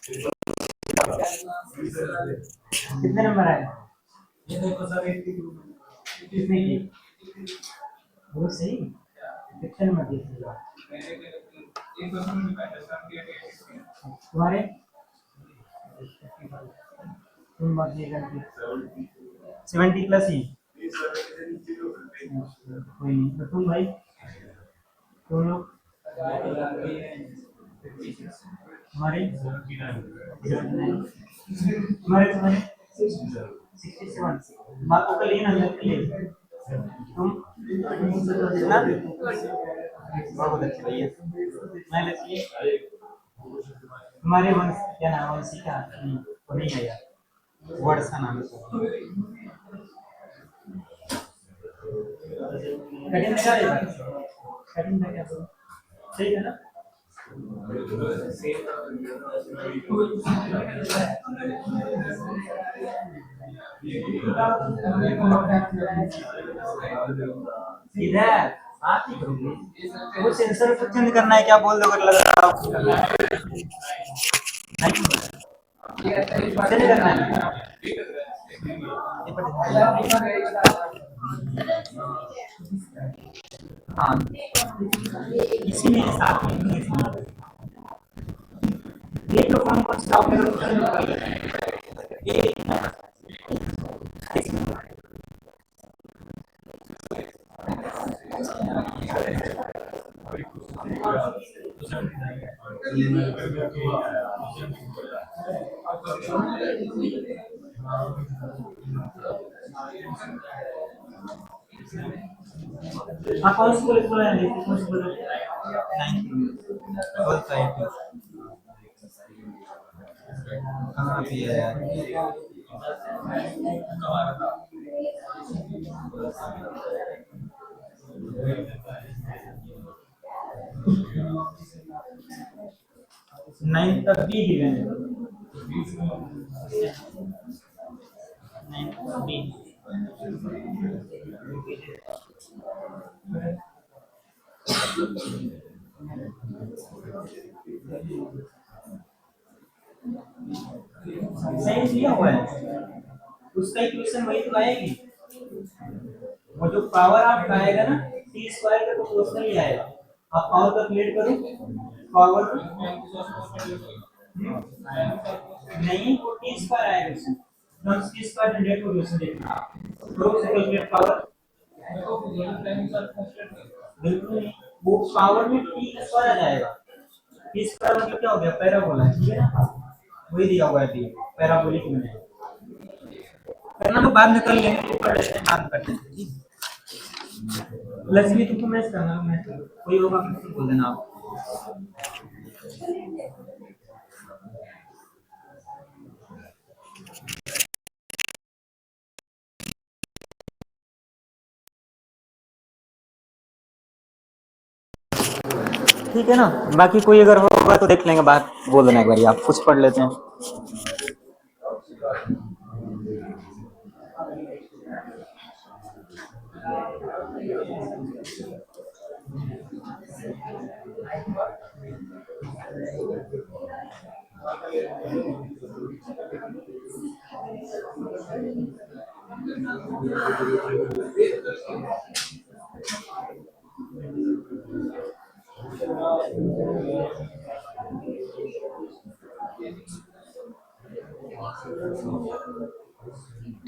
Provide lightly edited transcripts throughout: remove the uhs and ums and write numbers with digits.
कितने नंबर आए? ये देखो सर, कितने की वो सही कितने नंबर दिए तुम्हारे? तुम बात ये करके 70 प्लस ही कोई नहीं। तो तुम भाई, तुम लोग हमारे तुम्हारे तुम्हारे 67 मार्कों का लिए ना लिए तुम ना बहुत अच्छे भैया। मैं लिए तुम्हारे वंश क्या नाम है? वंशी का तो नहीं है यार, वर्ड सा नाम है। कठिन लगा ये बात? कठिन था क्या? सही है ना? इधर बात ही करूंगी। वो सेंसर को चेंज करना है क्या? बोल दो अगर लगा चेंज करना है। हाँ इसी में साथ में ये लोग हमको स्टॉप करो। हाँ कौन सी कॉलेज बोला है? कौन सी कॉलेज? 9 कहाँ पे है यार? नाइन तक भी गिवन है। 9 तक भी सही दिया हुआ है। उसका इक्वेशन वही तो आएगी। वो जो पावर आपका आएगा ना टी स्क्वायर का प्रोपोर्शनल ही आएगा। आप पावर कैलकुलेट करो। पावर नहीं वो टी स्क्वायर आएगा उसमें। नॉन टी स्क्वायर जनरेट होगी उसमें। देखना तो कैलकुलेट पावर बिल्कुल नहीं। वो पावर में टी स्क्वायर आ जाएगा। टी स्क्वायर मतलब क्या हो गया? पैराबोला, ठीक है ना? वही दिया हुआ है टी पैराबोलिक में। करना तो बाद में कर लेंगे, ऊपर लेते हैं बाद में करते हैं। लक्ष्मी तुमको मैच करना है, मैच कोई होगा तो बोल देना आप। ठीक है ना? बाकी कोई अगर होगा तो देख लेंगे, बात बोल देना एक बार। आप कुछ पढ़ लेते हैं।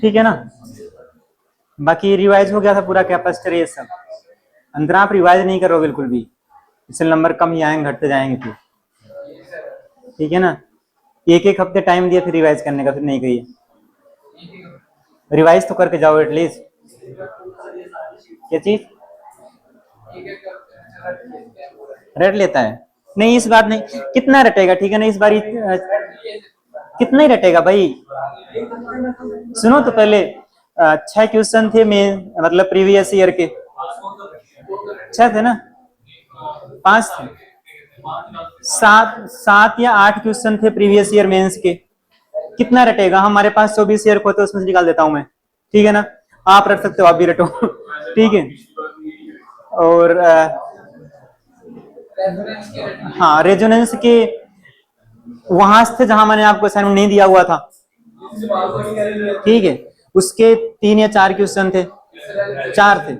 ठीक है ना? बाकी रिवाइज हो गया था पूरा कैपेसिटर ये सब। अंदर आप रिवाइज नहीं करो बिल्कुल भी, इससे नंबर कम ही आएंगे, घटते जाएंगे फिर। ठीक है ना? एक एक हफ्ते टाइम दिया फिर रिवाइज करने का, फिर नहीं कहिए। रिवाइज तो करके जाओ एटलीस्ट। क्या चीज रट लेता है? नहीं इस बार नहीं। कितना रटेगा? ठीक है ना, इस बार कितना ही रटेगा भाई। सुनो तो पहले 6 क्वेश्चन थे मेन, मतलब प्रीवियस ईयर के 6 थे ना? 5 थे? 7 या 8 क्वेश्चन थे प्रीवियस ईयर मेंस के। कितना रटेगा? हमारे पास 24 ईयर को होते, उसमें से निकाल देता हूं मैं। ठीक है ना? आप रट सकते हो, आप भी रटो। ठीक है। और हाँ रेजोनेंस के वहां से जहां मैंने आपको असाइनमेंट नहीं दिया हुआ था, ठीक है, उसके 3 या 4 क्वेश्चन थे, 4 थे,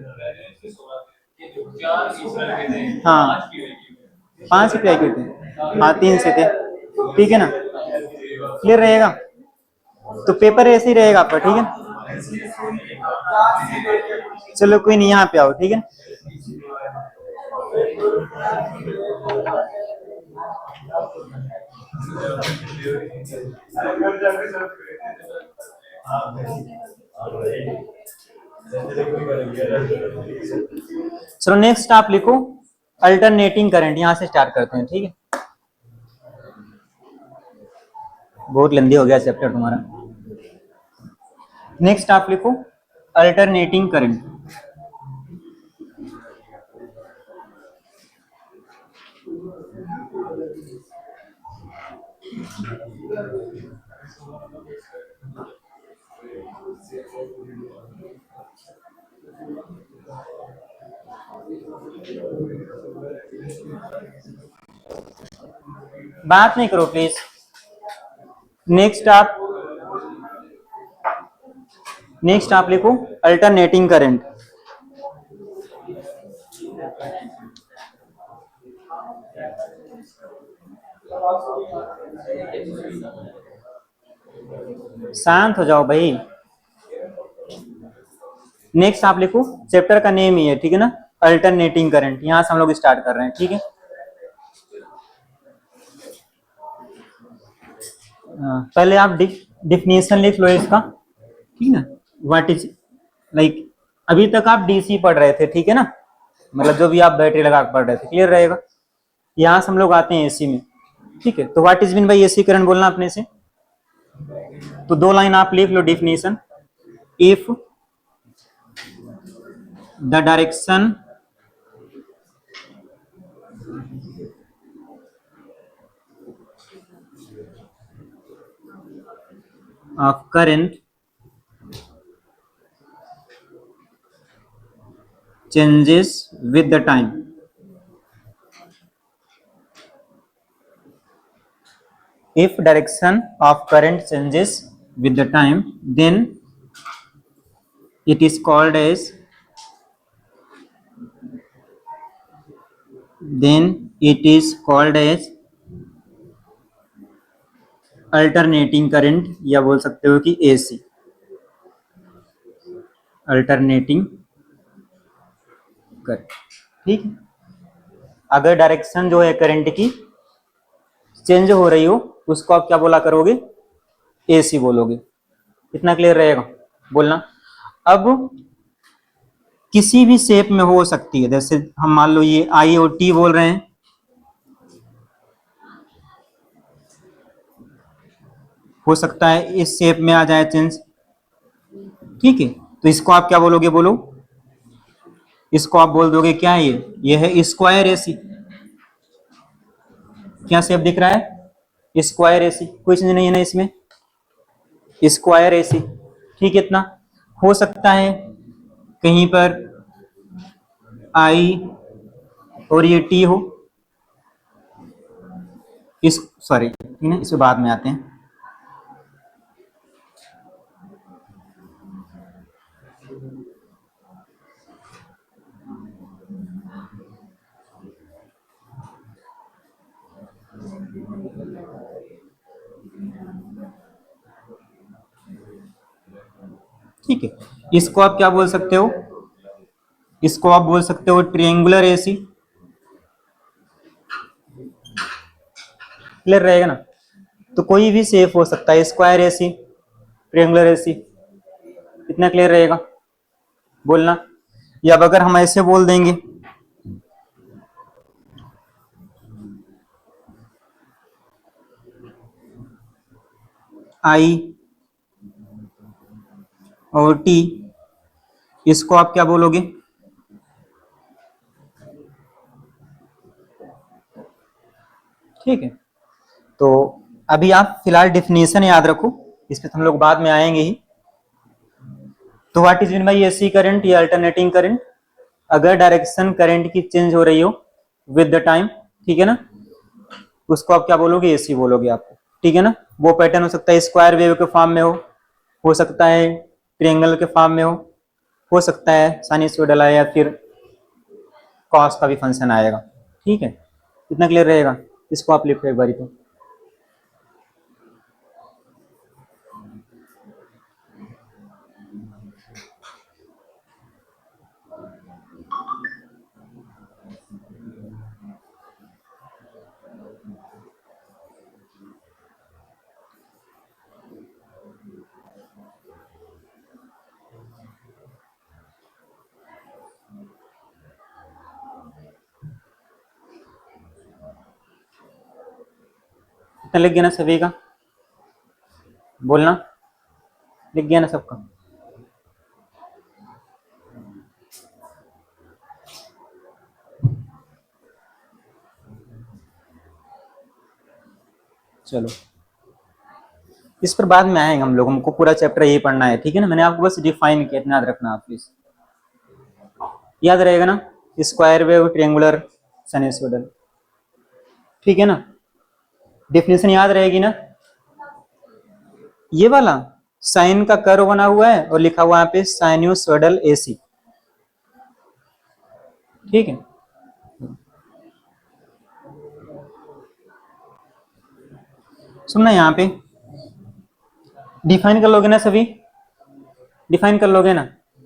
हाँ 5 PIQ थे, हाँ 3 से थे, ठीक है ना, क्लियर रहेगा। तो पेपर ऐसे ही रहेगा आपका, ठीक है। चलो कोई नहीं, यहाँ पे आओ, ठीक है। चलो नेक्स्ट आप लिखो अल्टरनेटिंग करंट, यहां से स्टार्ट करते हैं, ठीक है। बहुत लंबी हो गया चैप्टर तुम्हारा। नेक्स्ट आप लिखो अल्टरनेटिंग करंट। बात नहीं करो प्लीज। नेक्स्ट आप लिखो अल्टरनेटिंग करंट। शांत हो जाओ भाई। नेक्स्ट आप लिखो, चैप्टर का नेम ही है, ठीक है ना, अल्टरनेटिंग करंट, यहां से हम लोग स्टार्ट कर रहे हैं, ठीक है। पहले आप डिफिनेशन लिख लो इसका, ठीक है ना, व्हाट इज लाइक, अभी तक आप डीसी पढ़ रहे थे, ठीक है ना, मतलब जो भी आप बैटरी लगा के पढ़ रहे थे, क्लियर रहेगा। यहां से हम लोग आते हैं एसी में, ठीक है। तो what is mean by AC current बोलना अपने से, तो 2 लाइन आप लिख लो definition. If the direction of current changes with the time, if direction of current changes with the time, then it is called as alternating current, या बोल सकते हो कि एसी, अल्टरनेटिंग करंट, ठीक है। अगर डायरेक्शन जो है करंट की चेंज हो रही हो, उसको आप क्या बोला करोगे, एसी बोलोगे। कितना क्लियर रहेगा बोलना। अब किसी भी शेप में हो सकती है, जैसे हम मान लो ये आई और टी बोल रहे हैं, हो सकता है इस शेप में आ जाए चेंज, ठीक है। तो इसको आप क्या बोलोगे, बोलो, इसको आप बोल दोगे क्या है, ये है स्क्वायर एसी। क्या शेप दिख रहा है, स्क्वायर एसी, कोई चीज नहीं है ना इसमें, स्क्वायर एसी, ठीक है। इतना हो सकता है कहीं पर आई और ये टी हो, इस सॉरी ठीक है, इसमें बाद में आते हैं। ठीक है, इसको आप क्या बोल सकते हो, इसको आप बोल सकते हो ट्रायंगुलर एसी, क्लियर रहेगा ना। तो कोई भी शेप हो सकता है, स्क्वायर एसी, ट्रायंगुलर एसी, इतना क्लियर रहेगा बोलना। या अब अगर हम ऐसे बोल देंगे, आई और टी, इसको आप क्या बोलोगे, ठीक है। तो अभी आप फिलहाल डिफिनेशन याद रखो, इस पे हम लोग बाद में आएंगे ही। तो what is mean by AC current या अल्टरनेटिंग करंट, अगर डायरेक्शन करंट की चेंज हो रही हो विद द टाइम, ठीक है ना, उसको आप क्या बोलोगे, एसी बोलोगे आपको, ठीक है ना। वो पैटर्न हो सकता है स्क्वायर वेव के फॉर्म में हो सकता है ट्रायंगल के फॉर्म में हो सकता है साइनसोइडल आए या फिर कॉस का भी फंक्शन आएगा, ठीक है। कितना क्लियर रहेगा, इसको आप लिखो एक बारी तो। कितना लिख गया ना सभी का, बोलना, लिख गया ना सबका। चलो इस पर बाद में आएंगे हम लोग, हमको पूरा चैप्टर यही पढ़ना है, ठीक है ना। मैंने आपको बस डिफाइन किया, इतना याद रखना आप प्लीज, याद रहेगा ना, स्क्वायर वेव ट्रायंगुलर साइनसोइडल, ठीक है ना। डेफिनेशन याद रहेगी ना, ये वाला साइन का कर्व बना हुआ है और लिखा हुआ है यहाँ पे साइनसोइडल एसी, ठीक है। सुनना यहाँ पे डिफाइन कर लोगे ना सभी, डिफाइन कर लोगे ना,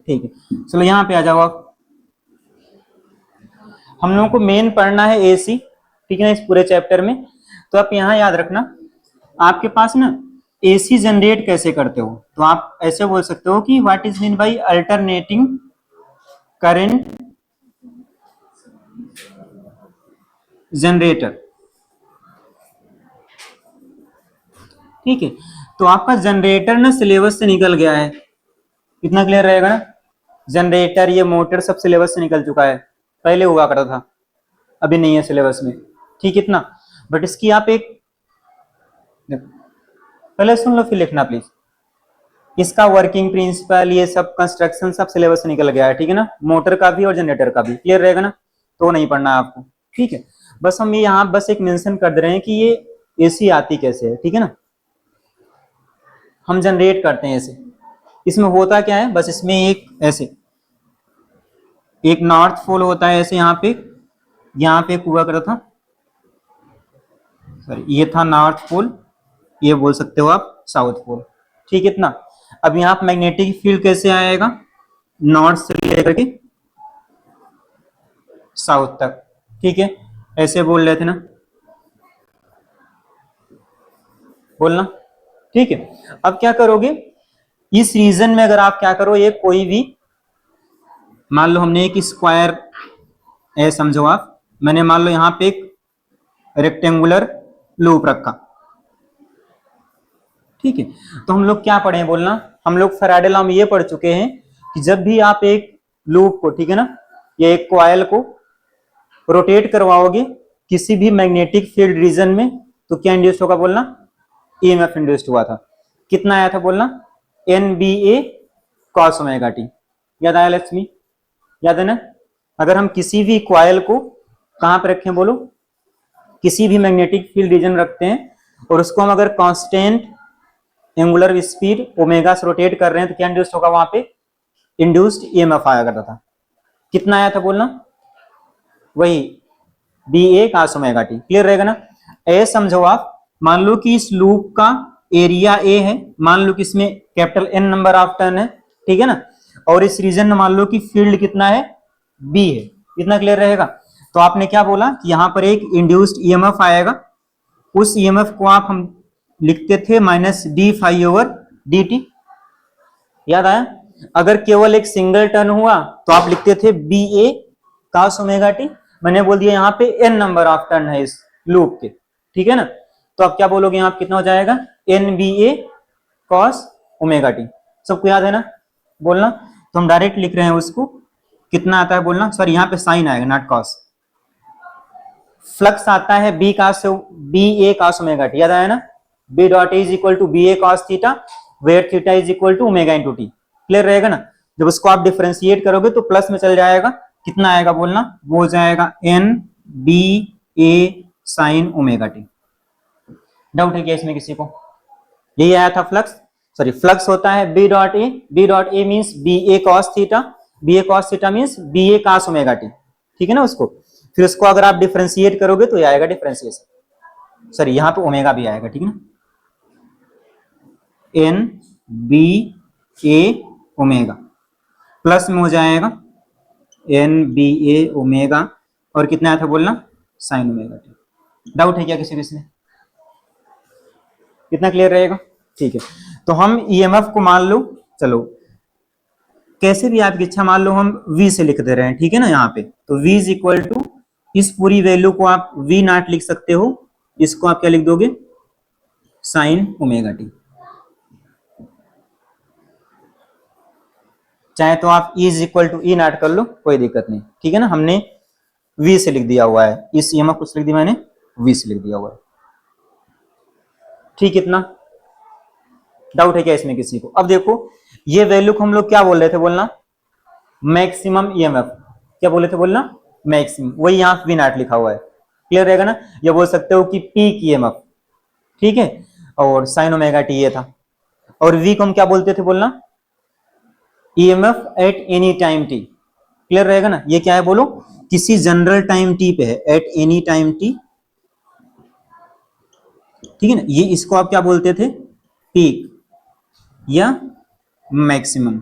ठीक है। चलो यहाँ पे आ जाओ आप, हम लोगों को मेन पढ़ना है एसी, ठीक है ना, इस पूरे चैप्टर में। तो आप यहाँ याद रखना, आपके पास ना एसी जनरेट कैसे करते हो, तो आप ऐसे बोल सकते हो कि what is mean by alternating current generator, ठीक है। तो आपका जनरेटर ना सिलेबस से निकल गया है, कितना क्लियर रहेगा ना। जनरेटर ये मोटर सब सिलेबस से निकल चुका है, पहले हुआ करता था, अभी नहीं है सिलेबस में, ठीक इतना। बट इसकी आप एक पहले सुन लो फिर लिखना प्लीज, इसका वर्किंग प्रिंसिपल ये सब कंस्ट्रक्शन सब सिलेबस से निकल गया है, ठीक है ना, मोटर का भी और जनरेटर का भी, क्लियर रहेगा ना। तो नहीं पढ़ना आपको, ठीक है। बस हम ये यहाँ बस एक मेंशन कर दे रहे हैं कि ये एसी आती कैसे है, ठीक है ना। हम जनरेट करते हैं ऐसे, इसमें होता क्या है, बस इसमें एक ऐसे एक नॉर्थ पोल होता है ऐसे, यहाँ पे एक हुआ करता था, सॉरी ये था नॉर्थ पोल, ये बोल सकते हो आप साउथ पोल, ठीक है इतना। अब यहाँ पे मैग्नेटिक फील्ड कैसे आएगा, नॉर्थ से लेकर के साउथ तक, ठीक है, ऐसे बोल रहे थे ना, बोलना, ठीक है। अब क्या करोगे, इस रीजन में अगर आप क्या करो, ये कोई भी मान लो हमने एक स्क्वायर है समझो आप, मैंने मान लो यहाँ पे एक रेक्टेंगुलर लूप रखा, ठीक है। तो हम लोग क्या पढ़े बोलना, हम लोग फैराडे लॉ में ये पढ़ चुके हैं कि जब भी आप एक लूप को, ठीक है ना, या एक कॉइल को रोटेट करवाओगे किसी भी मैग्नेटिक फील्ड रीजन में, तो क्या इंड्यूस होगा बोलना, ईएमएफ इंड्यूस्ड हुआ था। कितना आया था बोलना, NBA cos ओमेगा टी, याद आया लक्ष्मी, याद है ना। अगर हम किसी भी कॉइल को कहां पर रखें बोलो, किसी भी मैग्नेटिक फील्ड रीजन रखते हैं और उसको हम अगर कांस्टेंट एंगुलर स्पीड ओमेगा से रोटेट कर रहे हैं, तो क्या इंड्यूस्ड होगा, वहां पे इंड्यूस्ड ईएमएफ आया करता था। कितना आया था बोलना, वही BA cos omega t, clear रहेगा ना। ए समझो आप, मान लो कि इस लूप का एरिया A है, मान लो कि इसमें capital N number of turn है, ठीक है ना, और इस रीजन में मान लो कि फील्ड कितना है, B है, कितना क्लियर रहेगा। तो आपने क्या बोला कि यहां पर एक इंड्यूस्ड ईएमएफ आएगा, उस ईएमएफ को आप हम लिखते थे -d∅/dt, याद आया। अगर केवल एक सिंगल टर्न हुआ तो आप लिखते थे BA cos ओमेगा टी, मैंने बोल दिया यहाँ पे N नंबर ऑफ टर्न है इस लूप के, ठीक है ना। तो आप क्या बोलोगे, यहाँ कितना हो जाएगा, NBA cos ओमेगा टी, सबको याद है ना, बोलना। तो हम डायरेक्ट लिख रहे हैं उसको, कितना आता है बोलना, सॉरी यहाँ पे साइन आएगा नॉट कॉस, फ्लक्स आता है BA cos ओमेगा टी, याद आया ना, B dot is equal to BA cos theta, where theta is equal to omega into t, clear रहेगा ना। जब उसको आप डिफरेंशिएट करोगे तो प्लस में चल जाएगा, कितना आएगा बोलना, वो हो जाएगा NBA sin omega t, doubt है क्या इसमें किसी को? यही आया था फ्लक्स, सॉरी फ्लक्स होता है B dot A, B dot A means B A cos theta, B A cos theta means B A cos omega t, ठीक है ना। उसको फिर उसको अगर आप डिफरेंशिएट करोगे तो ये आएगा डिफरेंशिएशन, सॉरी यहाँ पे ओमेगा भी आएगा, ठीक है ना, एन बी ए ओमेगा प्लस में हो जाएगा एन बी ए ओमेगा और कितना आया था बोलना, साइन ओमेगा टी। डाउट है क्या किसी को इसमें? कितना क्लियर रहेगा? ठीक है, तो हम ईएमएफ को मान लो, चलो कैसे भी आपकी इच्छा, मान लो हम v से लिख दे रहे हैं, ठीक है ना, यहाँ पे तो v इज इक्वल टू, इस पूरी वैल्यू को आप v नॉट लिख सकते हो, इसको आप क्या लिख दोगे, साइन ओमेगा टी। चाहे तो आप e is equal to e naught कर लो, कोई दिक्कत नहीं, ठीक है ना। हमने v से लिख दिया हुआ है, इस ईएमएफ को लिख दिया मैंने, v से लिख दिया हुआ है, ठीक। इतना डाउट है क्या इसमें किसी को? अब देखो ये वैल्यू को हम लोग क्या बोल रहे थे बोलना, मैक्सिमम ईएमएफ, क्या बोले थे बोलना, मैक्सिमम, वही यहाँ वी नॉट लिखा हुआ है, क्लियर रहेगा ना। ये बोल सकते हो कि पीक ईएमएफ, ठीक है, और साइन ओमेगा टी ये था, और वी को हम क्या बोलते थे बोलना, EMF at any time T, clear रहेगा ना। ये क्या है बोलो, किसी जनरल टाइम टी पे है, एट एनी टाइम टी, ठीक है ना। ये इसको आप क्या बोलते थे, पीक या मैक्सिमम।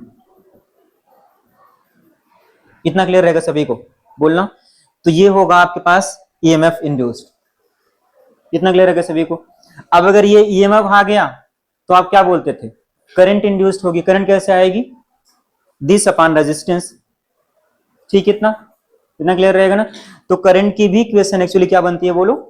इतना क्लियर रहेगा सभी को बोलना। तो ये होगा आपके पास ईएमएफ इंड्यूस्ड, इतना क्लियर रहेगा सभी को। अब अगर ये ईएमएफ आ गया तो आप क्या बोलते थे, करंट इंड्यूस्ड होगी। करंट कैसे आएगी, दिस अपॉन रेजिस्टेंस, ठीक। इतना क्लियर रहेगा ना। तो करंट की भी इक्वेशन एक्चुअली क्या बनती है बोलो,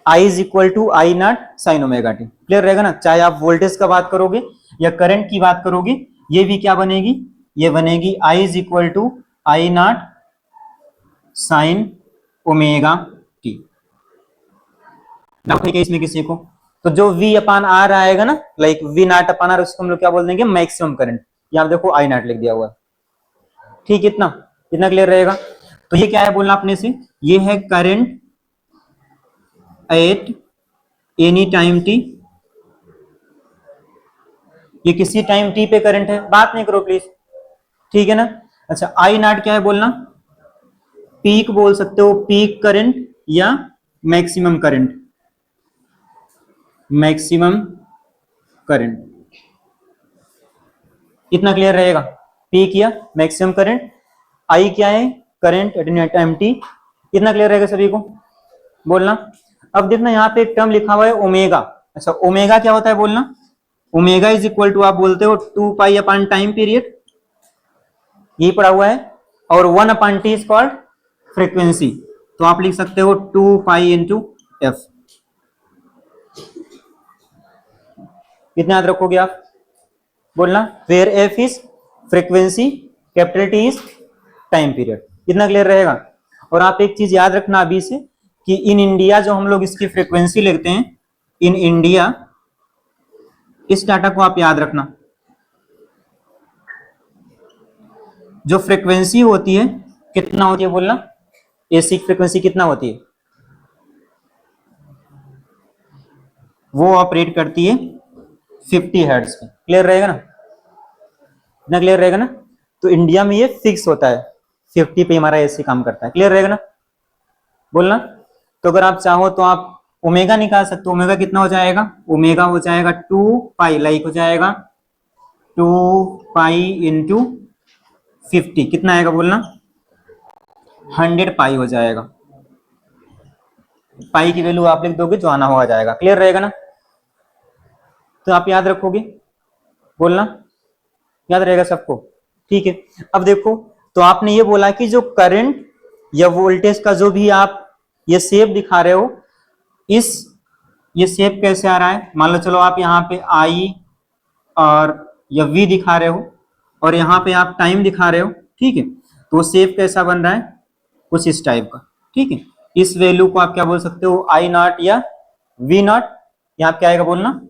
I is equal to I naught sine omega t, clear रहेगा ना। चाहे आप वोल्टेज का बात करोगे या करंट की बात करोगे, ये भी क्या बनेगी, ये बनेगी I is equal to I naught sine omega t. Doubt है क्या इसमें किसी को? तो जो V अपान आर आएगा ना, like V naught upon R, उसको हम लोग क्या बोल देंगे, मैक्सिमम करंट। यहाँ देखो आई नॉट लिख दिया हुआ है, ठीक। इतना क्लियर रहेगा। तो ये क्या है बोलना अपने से, ये है current at any time T, ये किसी टाइम टी पे करंट है, बात नहीं करो प्लीज, ठीक है ना। अच्छा आई नॉट क्या है बोलना, पीक बोल सकते हो, पीक करंट या मैक्सिमम करंट, मैक्सिमम करंट। इतना क्लियर रहेगा, पीक या मैक्सिमम करंट, आई क्या है, current at any time T. इतना क्लियर रहेगा सभी को बोलना। अब देखना यहाँ पे एक टर्म लिखा हुआ है ओमेगा। अच्छा ओमेगा क्या होता है बोलना, ओमेगा इज इक्वल टू आप बोलते हो 2 पाई अपॉन टाइम पीरियड, ये पड़ा हुआ है, और 1 upon T is called frequency, तो आप लिख सकते हो 2 पाई इंटू एफ। कितना याद रखोगे आप बोलना, where F is frequency, capital T is time period. कितना क्लियर रहेगा। और आप एक चीज याद रखना अभी से, कि इन इंडिया जो हम लोग इसकी फ्रीक्वेंसी लिखते हैं, इन इंडिया, इस डाटा को आप याद रखना, जो फ्रीक्वेंसी होती है कितना होती है बोलना, एसी फ्रीक्वेंसी कितना होती है, वो ऑपरेट करती है 50 हर्ट्ज पे, क्लियर रहेगा ना, इतना क्लियर रहेगा ना। तो इंडिया में ये फिक्स होता है 50 पे हमारा एसी काम करता है, क्लियर रहेगा ना बोलना। तो अगर आप चाहो तो आप ओमेगा निकाल सकते हो, ओमेगा कितना हो जाएगा, ओमेगा हो जाएगा 2 पाई, लाइक हो जाएगा 2 पाई इंटू 50, कितना आएगा बोलना, 100 पाई हो जाएगा। पाई की वैल्यू आप लिख दोगे, जो आना होगा जाएगा, क्लियर रहेगा ना। तो आप याद रखोगे बोलना, याद रहेगा सबको, ठीक है। अब देखो, तो आपने ये बोला कि जो करंट या वोल्टेज का जो भी आप ये शेप दिखा रहे हो, इस ये शेप कैसे आ रहा है, मान लो चलो आप यहाँ पे आई और या वी दिखा रहे हो, और यहाँ पे आप टाइम दिखा रहे हो, ठीक है। तो शेप कैसा बन रहा है, कुछ इस टाइप का, ठीक है। इस वैल्यू को आप क्या बोल सकते हो, आई नॉट या वी नॉट। यहाँ क्या आएगा बोलना,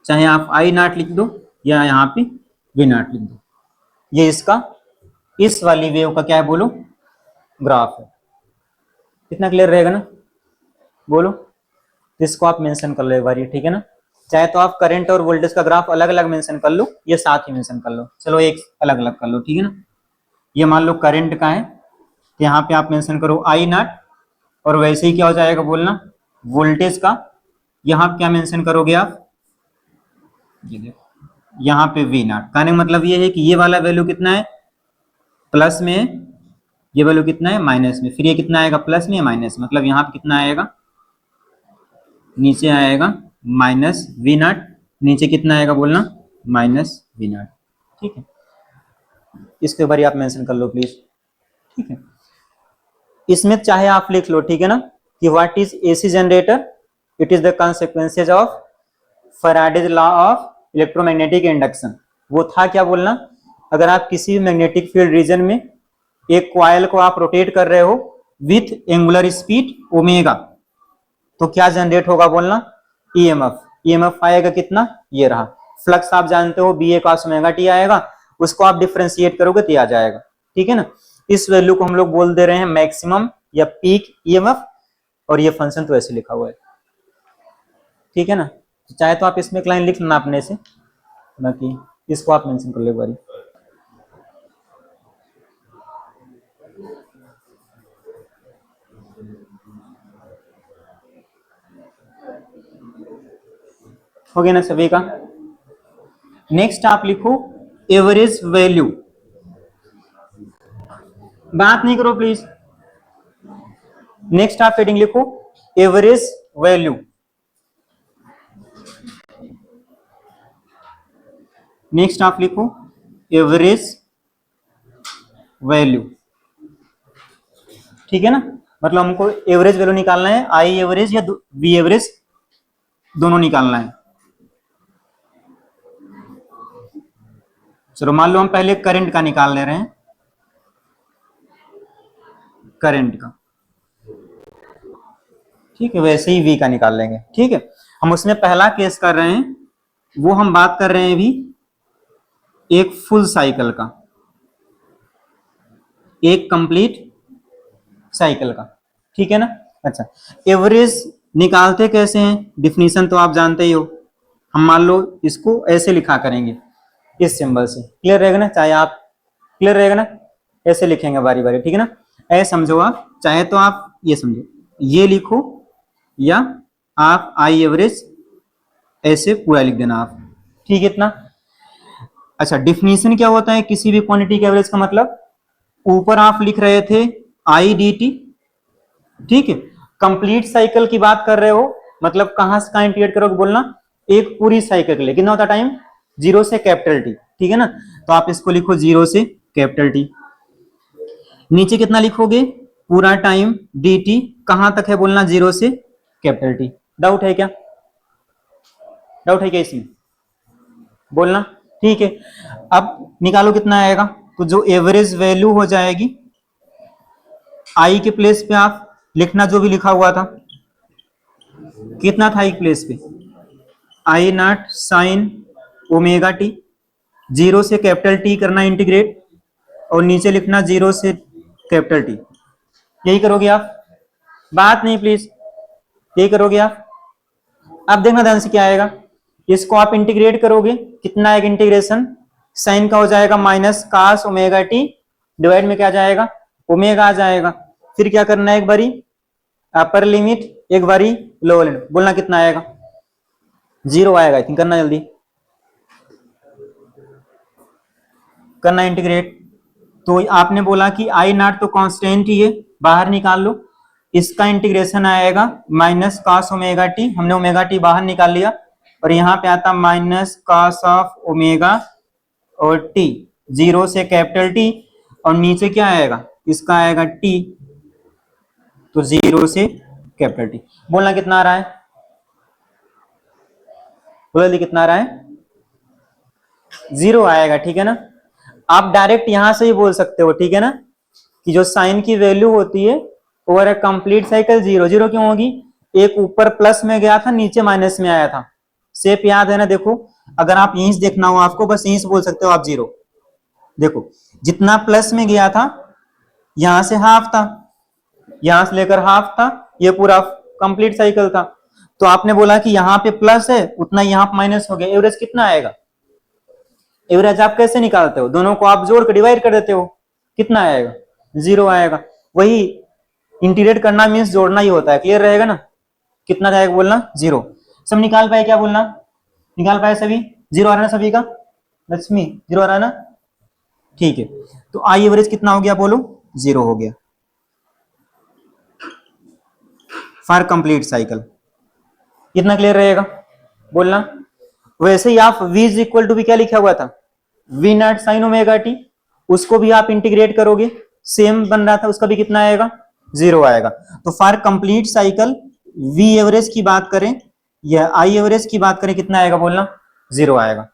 चाहे आप आई नॉट लिख दो या यहाँ पे वी नॉट लिख दो। ये इसका, इस वाली वेव का क्या है बोलो, ग्राफ है। कितना क्लियर रहेगा ना बोलो। तो इसको आप मेंशन कर लो एक बार, ठीक है ना। चाहे तो आप करंट और वोल्टेज का ग्राफ अलग अलग मेंशन कर लो, ये साथ ही मेंशन कर लो, चलो एक अलग अलग कर लो, ठीक है ना। ये मान लो करंट का है, तो यहाँ पे आप मेंशन करो आई नॉट, और वैसे ही क्या हो जाएगा बोलना, वोल्टेज का यहाँ क्या मेंशन करोगे आप, ये देखो यहाँ पे वी नॉट। कहने का मतलब ये है कि ये वाला वैल्यू कितना है, प्लस में, ये वैल्यू कितना है माइनस में, फिर ये कितना आएगा प्लस में माइनस, मतलब यहाँ पे कितना आएगा, नीचे आएगा माइनस वी नॉट, नीचे कितना आएगा बोलना, माइनस वी नॉट, ठीक है। इसके बारे आप मेंशन कर लो प्लीज, ठीक है। इसमें चाहे आप लिख लो, ठीक है ना, कि what is AC generator, it is the consequences of Faraday's law of electromagnetic induction. वो था क्या बोलना, अगर आप किसी मैग्नेटिक फील्ड रीजन में एक कॉइल को आप रोटेट कर रहे हो विथ एंगुलर स्पीड ओमेगा, तो क्या जनरेट होगा बोलना, ईएमएफ। ईएमएफ आएगा कितना, ये रहा। फ्लक्स आप जानते हो B A cos omega T आएगा, उसको आप डिफरेंशिएट करोगे तो आ जाएगा, ठीक है ना। इस वैल्यू को हम लोग बोल दे रहे हैं मैक्सिमम या पीक ईएमएफ, और ये फंक्शन तो ऐसे लिखा हुआ है, ठीक है ना। चाहे तो आप इसमें एक लाइन लिख लेना अपने से, बाकी इसको आप मेंशन कर लो एक बारी। हो गया ना सभी का। नेक्स्ट आप लिखो एवरेज वैल्यू, बात नहीं करो प्लीज। नेक्स्ट आप हेडिंग लिखो एवरेज वैल्यू। नेक्स्ट आप लिखो एवरेज वैल्यू, ठीक है ना। मतलब हमको एवरेज वैल्यू निकालना है, आई एवरेज या वी एवरेज, दोनों निकालना है। चलो मान लो हम पहले करंट का निकाल ले रहे हैं, करंट का, ठीक है, वैसे ही वी का निकाल लेंगे, ठीक है। हम उसमें पहला केस कर रहे हैं, वो हम बात कर रहे हैं अभी एक फुल साइकिल का, एक कंप्लीट साइकिल का, ठीक है ना। अच्छा, एवरेज निकालते कैसे हैं, डिफिनीशन तो आप जानते ही हो। हम मान लो इसको ऐसे लिखा करेंगे, इस सिंबल से, क्लियर रहेगा ना, चाहे आप, क्लियर रहेगा ना, ऐसे लिखेंगे बारी बारी, ठीक है ना। ऐसे समझो आप, चाहे तो आप ये समझो, ये लिखो, या आप आई एवरेज ऐसे पूरा लिख देना आप, ठीक है इतना। अच्छा, डिफिनीशन क्या होता है किसी भी क्वांटिटी के एवरेज का, मतलब ऊपर आप लिख रहे थे आई डी टी, ठीक है। कंप्लीट साइकिल की बात कर रहे हो, मतलब कहां से कहां इंटीग्रेट करोगे बोलना, एक पूरी साइकिल के लिए कितना होता है टाइम, 0 से कैपिटल टी, ठीक है ना। तो आप इसको लिखो 0 से कैपिटल टी। नीचे कितना लिखोगे, पूरा टाइम डी टी, कहां तक है बोलना, 0 से कैपिटल टी। डाउट है क्या, डाउट है क्या इसमें बोलना, ठीक है। अब निकालो कितना आएगा, तो जो एवरेज वैल्यू हो जाएगी, आई के प्लेस पे आप लिखना जो भी लिखा हुआ था, कितना था एक प्लेस पे, आई नॉट साइन ओमेगा टी, 0 से कैपिटल टी करना इंटीग्रेट, और नीचे लिखना 0 से कैपिटल टी। यही करोगे आप, बात नहीं प्लीज, यही करोगे आप। अब देखना ध्यान से क्या आएगा, इसको आप इंटीग्रेट करोगे, कितना आएगा इंटीग्रेशन, साइन का हो जाएगा minus cos omega t, divide में क्या जाएगा, ओमेगा आ जाएगा। फिर क्या करना है, एक बारी अपर लिमिट, एक बारी लोअर लिमिट, बोलना कितना आएगा, 0 आएगा, थिंक करना जल्दी, करना इंटीग्रेट। तो आपने बोला कि आई नॉट तो कांस्टेंट ही है, बाहर निकाल लो, इसका इंटीग्रेशन आएगा माइनस कॉस ओमेगा टी, हमने ओमेगा टी बाहर निकाल लिया, और यहाँ पे आता माइनस कॉस ऑफ ओमेगा और टी, 0 से कैपिटल टी, और नीचे क्या आएगा, इसका आएगा टी, तो 0 से कैपिटल टी। बोलना कितना आ रहा है, बोला कितना आ रहा है, 0 आएगा, ठीक है ना। आप डायरेक्ट यहां से ही बोल सकते हो, ठीक है ना, कि जो साइन की वैल्यू होती है ओवर ए कंप्लीट साइकिल 0, 0 क्यों होगी, एक ऊपर प्लस में गया था, नीचे माइनस में आया था, शेप याद है ना। देखो अगर आप यहीं से देखना हो आपको, बस यहीं से बोल सकते हो आप 0। देखो जितना प्लस में गया था, यहां से हाफ था, यहां से लेकर हाफ था, ये पूरा कंप्लीट साइकिल था, तो आपने बोला कि यहाँ पे प्लस है उतना यहाँ पे माइनस हो गया, एवरेज कितना आएगा? एवरेज आप कैसे निकालते हो? दोनों को आप जोड़ के डिवाइड कर देते हो, कितना आएगा? 0 आएगा। वही इंटीग्रेट करना मीन्स जोड़ना ही होता है, क्लियर रहेगा ना? कितना जाएगा बोलना? 0। सब निकाल पाए क्या बोलना? निकाल पाए सभी? 0 आ रहा है ना सभी का? लक्ष्मी 0 आ रहा है ना? ठीक है, तो आई एवरेज कितना हो गया बोलो? 0 हो गया फॉर कंप्लीट साइकिल। कितना क्लियर रहेगा बोलना? वैसे ही आप v इज इक्वल टू भी क्या लिखा हुआ था? v not sine omega T, उसको भी आप इंटीग्रेट करोगे, सेम बन रहा था, उसका भी कितना आएगा? 0 आएगा। तो for complete cycle v average की बात करें या i एवरेज की बात करें, कितना आएगा बोलना? 0 आएगा।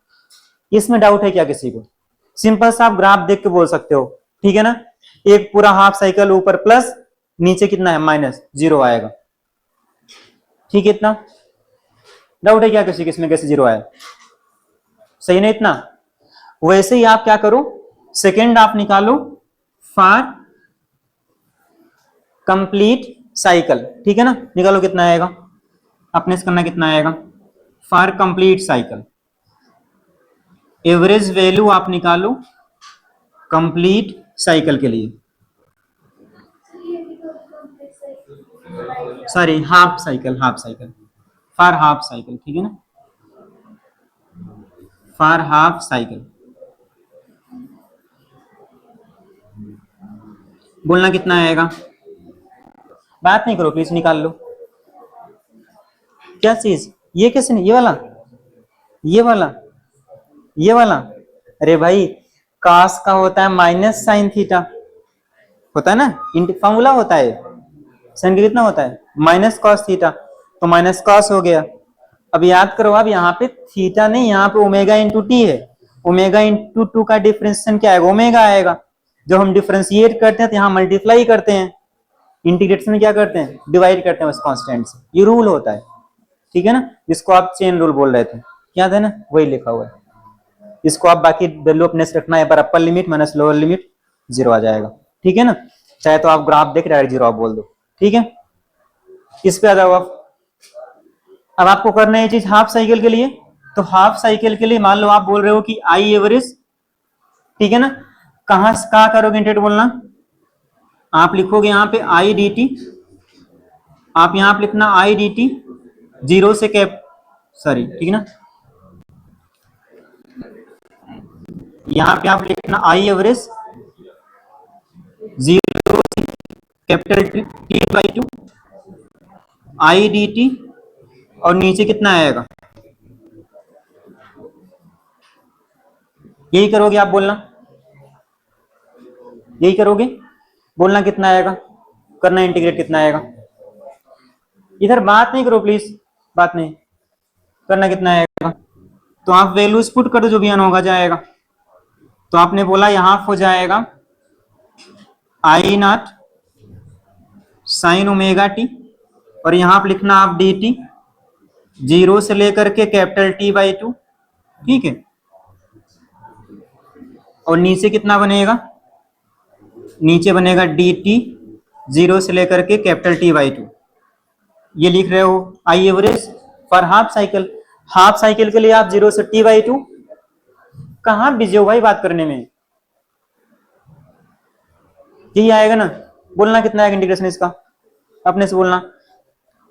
इसमें डाउट है क्या किसी को? सिंपल सा आप ग्राफ देख के बोल सकते हो, ठीक है ना? एक पूरा हाफ साइकिल ऊपर प्लस, नीचे कितना है? माइनस, 0 आएगा। ठीक है, इतना डाउट है क्या किसी किसमें कैसे 0 आया? सही ना इतना? वैसे ही आप क्या करो, सेकेंड आप निकालो फॉर कंप्लीट साइकिल, ठीक है ना? निकालो कितना आएगा, अपने से करना कितना आएगा? For complete cycle average value आप निकालो कंप्लीट साइकिल के लिए, sorry half cycle, half cycle for half cycle, ठीक है ना? फॉर हाफ साइकिल बोलना कितना आएगा? बात नहीं करो प्लीज, निकाल लो। क्या चीज? ये कैसे नहीं? ये वाला, ये वाला, ये वाला? अरे भाई कास का होता है माइनस साइन थीटा, होता है ना, फॉर्मूला होता है। साइन का कितना होता है? माइनस कॉस थीटा, तो माइनस कॉस हो गया। अब याद करो, अब यहाँ पे थीटा नहीं, यहाँ पे ओमेगा इंटू टी है। ओमेगा इंटू टू का डिफरेंशिएशन क्या आएगा? ओमेगा आएगा। जब हम डिफरेंशिएट करते हैं तो यहाँ मल्टीप्लाई करते हैं, इंटीग्रेशन में क्या करते हैं? डिवाइड करते हैं उस कांस्टेंट से। ये रूल होता है, ठीक है ना? जिसको आप चेन रूल बोल रहे थे, याद है ना? वही लिखा हुआ है। इसको आप बाकी वैल्यू अपने से रखना है, पर upper limit minus lower limit 0 आ जाएगा, ठीक है ना? चाहे तो आप ग्राफ देख डायरेक्ट 0 आप बोल दो, ठीक है? इस पे आ जाओ आप। अब आपको करना है ये चीज हाफ साइकिल के लिए, तो हाफ साइकिल के लिए मान लो आप बोल रहे हो कि आई एवरेज, ठीक है ना? कहां करोगे इंटीग्रेट बोलना? आप लिखोगे यहाँ पे आई डी टी, आप यहाँ पे लिखना आई डी टी 0 से कैप, सॉरी ठीक है ना, यहाँ पे आप लिखना आई एवरेज 0 से capital T by 2 I d T, और नीचे कितना आएगा? यही करोगे आप बोलना, यही करोगे बोलना कितना आएगा? करना इंटीग्रेट कितना आएगा? इधर बात नहीं करो प्लीज, बात नहीं करना कितना आएगा? तो आप वैल्यूज पुट कर दो, जो भी आना होगा जाएगा। तो आपने बोला यहाँ हो जाएगा आई नॉट साइन ओमेगा टी, और यहाँ पे लिखना आप डी टी 0 से लेकर के कैपिटल टी बाई 2, ठीक है? और नीचे कितना बनेगा? नीचे बनेगा डी टी 0 से लेकर के कैपिटल टी बाई 2। ये लिख रहे हो I average for half cycle. Half cycle के लिए आप 0 से टी बाई 2, कहां बिजी हो भाई बात करने में? यही आएगा ना? बोलना कितना आएगा इंटीग्रेशन इसका, अपने से बोलना।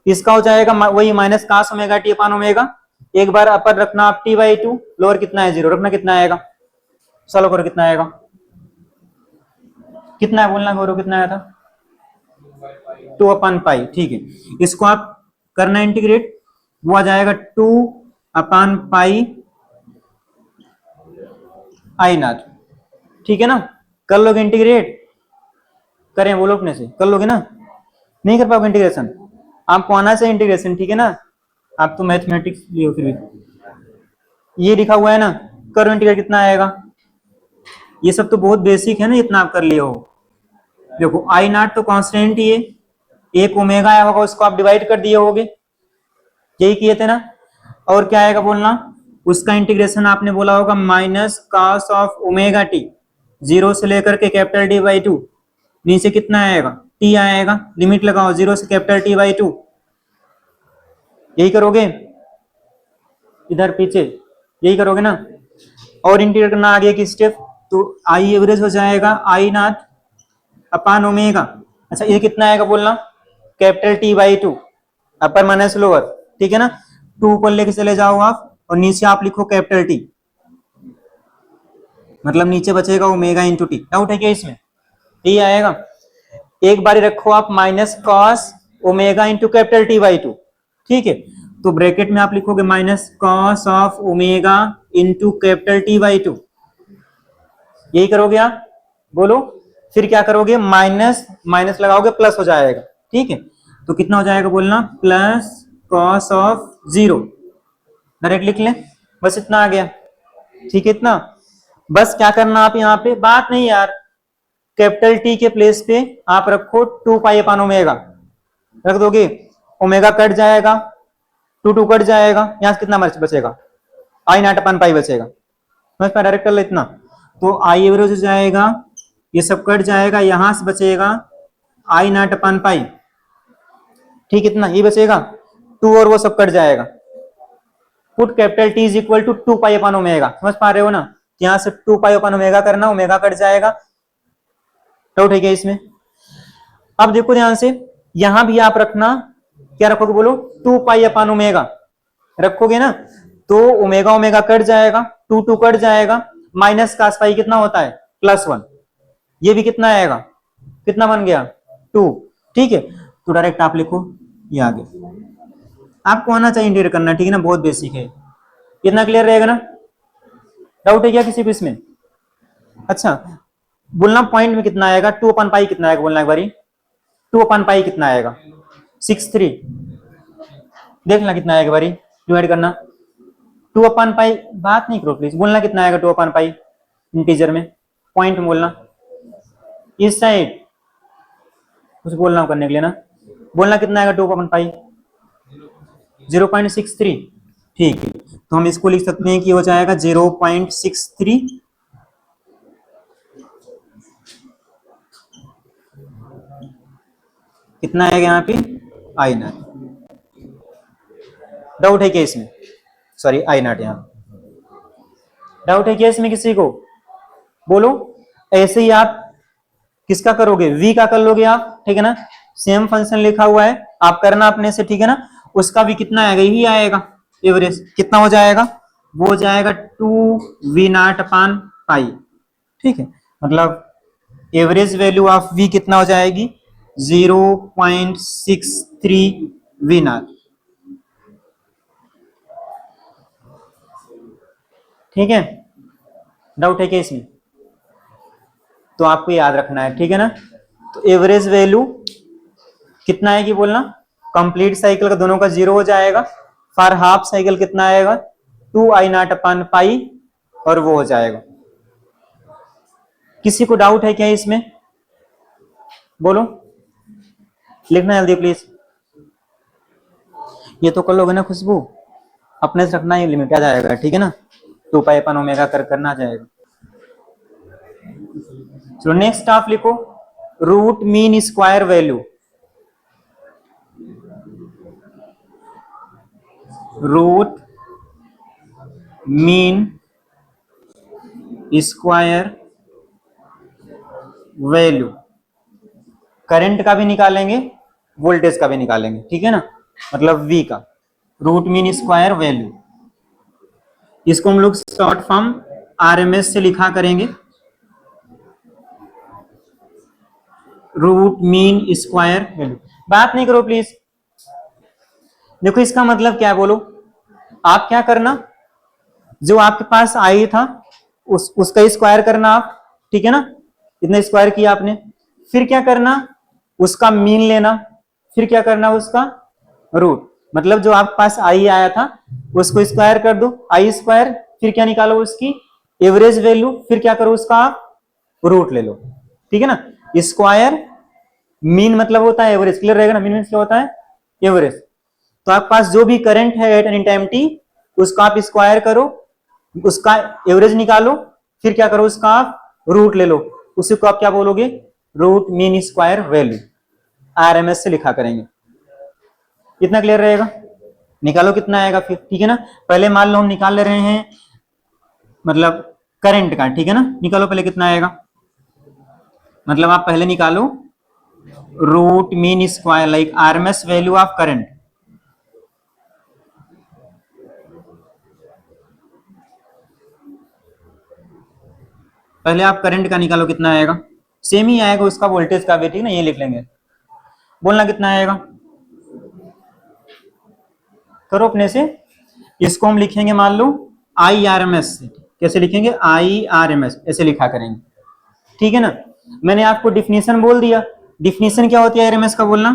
इसका हो जाएगा वही minus cos omega t upon omega, एक बार अपर रखना आप टी बाई 2, लोअर कितना है 0 रखना, कितना आएगा? सॉल्व करो कितना आएगा? कितना है बोलना गौरव, कितना आया था? 2 अपान पाई, ठीक है। इसको आप करना इंटीग्रेट, वो आ जाएगा 2 अपान पाई आई नॉट, ठीक है ना? कर लोगे इंटीग्रेट? करें बोलो अपने से, कर लोगे ना? नहीं कर पाओगे इंटीग्रेशन? आपको आना चाहिए इंटीग्रेशन, ठीक है ना? आप तो मैथमेटिक्स लिए हो फिर भी। ये लिखा हुआ है ना, करो इंटीग्रेट कितना आएगा? ये सब तो बहुत बेसिक है ना, इतना आप कर लिए हो। देखो आई नॉट तो कांस्टेंट ही है, एक ओमेगा आया होगा उसको आप डिवाइड कर दिए होगे, यही किए थे ना? और क्या आएगा बोलना? उसका इंटीग्रेशन आपने बोला होगा minus cos of omega T 0 से लेकर के कैपिटल टी बाई 2, नीचे कितना आएगा? टी आएगा, लिमिट लगाओ 0 से कैपिटल टी बाई 2, यही करोगे, इधर पीछे यही करोगे ना, और इंटीग्रेट करना आगे की स्टेप, तो आई एवरेज हो जाएगा आई नॉट अपान ओमेगा। अच्छा ये कितना आएगा बोलना, capital T by two, upper minus lower, ठीक है ना, टू ऊपर लेके चले जाओ आप, और नीचे आप लिखो कैपिटल टी, मतलब नीचे बचेगा ओमेगा इंटू टी। डाउट है क्या इसमें, यही आएगा। एक बारी रखो आप minus cos omega into capital T by two, ठीक है, तो ब्रैकेट में आप लिखोगे minus cos of omega into capital T by two, यही करोगे आप, बोलो। फिर क्या करोगे, माइनस माइनस लगाओगे प्लस हो जाएगा, ठीक है, तो कितना हो जाएगा बोलना, plus cos of zero, direct लिख लें, बस इतना आ गया, ठीक है इतना। बस क्या करना आप यहाँ पे, बात नहीं यार, कैपिटल टी के प्लेस पे आप रखो टू पाई अपान ओमेगा, रख दोगे, ओमेगा कट जाएगा, टू टू कट जाएगा, यहां से कितना बचेगा, आई नॉट अपान पाई बचेगा, बस डायरेक्ट कर लो इतना, तो आई एवरेज हो जाएगा, ये सब कट जाएगा, यहां से बचेगा आई नॉट अपान पाई, ठीक इतना ये बचेगा, टू और वो सब कट जाएगा, put capital T is equal to two pi upon omega, समझ पा रहे हो ना, यहां से टू पाई अपान ओमेगा करना, ओमेगा कट जाएगा, डाउट है क्या इसमें। अब देखो ध्यान से, यहां भी आप रखना, क्या रखोगे बोलो, टू पाई अपान ओमेगा रखोगे ना, तो ओमेगा ओमेगा कट जाएगा, टू टू कट जाएगा, माइनस का पाई कितना होता है, प्लस वन, ये भी कितना आएगा, कितना बन गया, टू, ठीक है, तो डायरेक्ट आप लिखो ये आगे, आपको आना चाहिए इंटीग्रेट करना, ठीक है ना, बहुत बेसिक है, कितना क्लियर रहेगा ना, डाउट है क्या किसी को इसमें। अच्छा बोलना पॉइंट में कितना आएगा, टू अपन पाई कितना आएगा बोलना एक बारी, टू अपन पाई कितना आएगा, 6 3, देखना कितना आएगा बारी, डिवाइड करना, टू अपन पाई, बात नहीं करो प्लीज, बोलना कितना आएगा टू अपन पाई इंटीजर में, पॉइंट में बोलना, इस साइड कुछ बोलना करने के लिए ना, बोलना कितना आएगा टू अपन पाई, 0.63, ठीक है, तो हम इसको लिख सकते हैं कि हो जाएगा 0.63, कितना आएगा यहाँ पे, आई नॉट, डाउट है क्या इसमें, सॉरी आई नॉट, यहाँ डाउट है क्या इसमें किसी को, बोलो। ऐसे ही आप किसका करोगे, v का कर लोगे आप, ठीक है ना, सेम फंक्शन लिखा हुआ है, आप करना अपने से, ठीक है ना, उसका भी कितना आएगा, यही आएगा एवरेज, कितना हो जाएगा, वो हो जाएगा टू वी नॉट अपान पाई, ठीक है, मतलब एवरेज वैल्यू ऑफ v कितना हो जाएगी, 0.63 वी नॉट, ठीक है, डाउट है क्या इसमें, तो आपको याद रखना है, ठीक है ना, तो एवरेज वैल्यू कितना आएगी बोलना, कंप्लीट साइकिल का दोनों का जीरो हो जाएगा, फॉर हाफ साइकिल कितना आएगा, टू आई नॉट अपान पाई, और वो हो जाएगा। किसी को डाउट है क्या इसमें, बोलो, लिखना जल्दी प्लीज, ये तो कर लोगे ना खुशबू, अपने से रखना, ही लिमिट आ जाएगा, ठीक है ना, टू पाई अपन ओमेगा करना जाएगा। चलो नेक्स्ट आप लिखो, root mean square value, root mean square value, current का भी निकालेंगे, वोल्टेज का भी निकालेंगे, ठीक है ना, मतलब V का, रूट मीन स्क्वायर वैल्यू, इसको हम लोग शॉर्ट फॉर्म RMS से लिखा करेंगे, रूट मीन स्क्वायर वैल्यू, बात नहीं करो प्लीज, देखो इसका मतलब क्या है बोलो, आप क्या करना, जो आपके पास आई था उसका स्क्वायर करना आप, ठीक है ना, इतना स्क्वायर किया आपने, फिर क्या करना, उसका मीन लेना, फिर क्या करना उसका रूट, मतलब जो आपके पास आई आया था उसको स्क्वायर कर दो, आई स्क्वायर, फिर क्या निकालो उसकी एवरेज वैल्यू, फिर क्या करो उसका आप रूट ले लो, ठीक है ना, स्क्वायर मीन मतलब होता है एवरेज, क्लियर रहेगा ना, मीन क्या होता है एवरेज, तो आपके पास जो भी करंट है एट एनी टाइम टी, उसका आप स्क्वायर करो, उसका एवरेज निकालो, फिर क्या करो उसका आप रूट ले लो, उसी को आप क्या बोलोगे, root mean square value, RMS से लिखा करेंगे, कितना क्लियर रहेगा, निकालो कितना आएगा फिर, ठीक है ना। पहले मान लो हम निकाल ले रहे हैं मतलब करंट का, ठीक है ना। निकालो पहले कितना आएगा, मतलब आप पहले निकालो root mean square like RMS value of current. पहले आप करंट का निकालो कितना आएगा, सेम ही आएगा उसका वोल्टेज का भी, ठीक ना, ये लिख लेंगे। बोलना कितना आएगा, करो अपने से। इसको हम लिखेंगे मान लो आई आर एम एस, कैसे लिखेंगे, आई आर एम एस ऐसे लिखा करेंगे, ठीक है ना। मैंने आपको डिफिनीशन बोल दिया, डिफिनीशन क्या होती है आर एम एस का बोलना,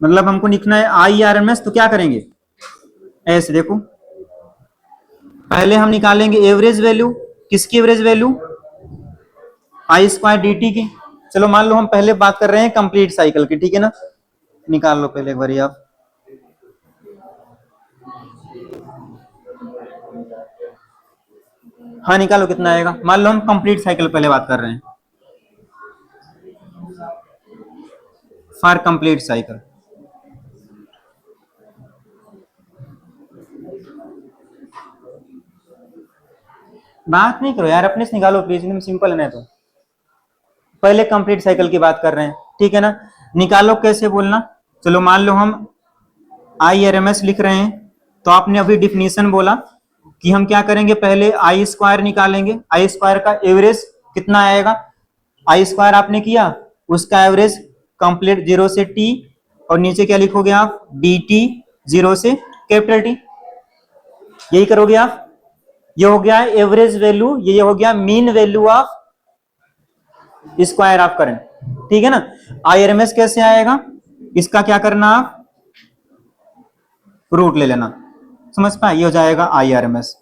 मतलब हमको लिखना है आई आर एम एस, तो क्या करेंगे ऐसे देखो, पहले हम निकालेंगे एवरेज वैल्यू, किसकी एवरेज वैल्यू, आई स्क्वायर डी टी की। चलो मान लो हम पहले बात कर रहे हैं कंप्लीट साइकिल की, ठीक है ना। निकाल लो पहले एक बार आप, हाँ निकालो कितना आएगा। मान लो हम कंप्लीट साइकिल पहले बात कर रहे हैं, फॉर कंप्लीट साइकिल। बात नहीं करो यार, अपने से निकालो प्लीज, एकदम सिंपल है ना। तो पहले कंप्लीट साइकिल की बात कर रहे हैं, ठीक है ना। निकालो कैसे बोलना, चलो मान लो हम आई आर एम एस लिख रहे हैं, तो आपने अभी डिफिनीशन बोला कि हम क्या करेंगे, पहले आई स्क्वायर निकालेंगे, आई स्क्वायर का एवरेज कितना आएगा, आई स्क्वायर आपने किया, उसका एवरेज कंप्लीट जीरो से टी, और नीचे क्या लिखोगे आप, डी टी जीरो से कैपिटल टी, यही करोगे आप। ये हो गया एवरेज वैल्यू, ये हो गया mean value of square of current, ठीक है ना। आईआरएमएस कैसे आएगा, इसका क्या करना, आप रूट ले लेना, समझ पाए, ये हो जाएगा आईआरएमएस,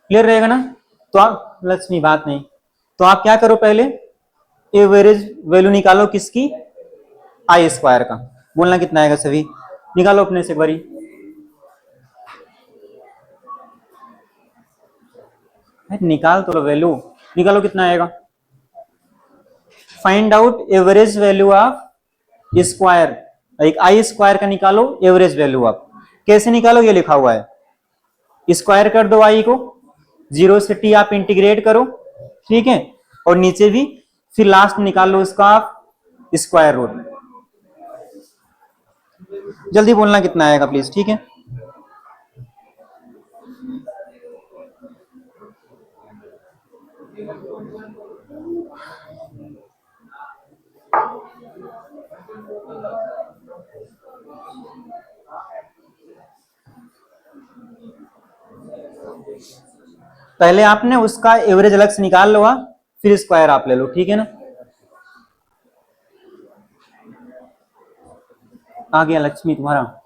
क्लियर रहेगा ना। तो आप लक्ष्मी बात नहीं, तो आप क्या करो, पहले एवरेज वैल्यू निकालो किसकी, आई स्क्वायर का। बोलना कितना आएगा सभी, निकालो अपने से एक बारी, निकाल तो लो वैल्यू, निकालो कितना आएगा। Find out average value of square, एक आई स्क्वायर का निकालो एवरेज वैल्यू ऑफ, कैसे निकालो, ये लिखा हुआ है, स्क्वायर कर दो आई को, जीरो से टी आप इंटीग्रेट करो, ठीक है, और नीचे भी फिर लास्ट निकाल लो उसका आप स्क्वायर रूट। जल्दी बोलना कितना आएगा प्लीज, ठीक है। पहले आपने उसका एवरेज अलग से निकाल लो, फिर स्क्वायर आप ले लो, ठीक है ना। आ गया लक्ष्मी तुम्हारा,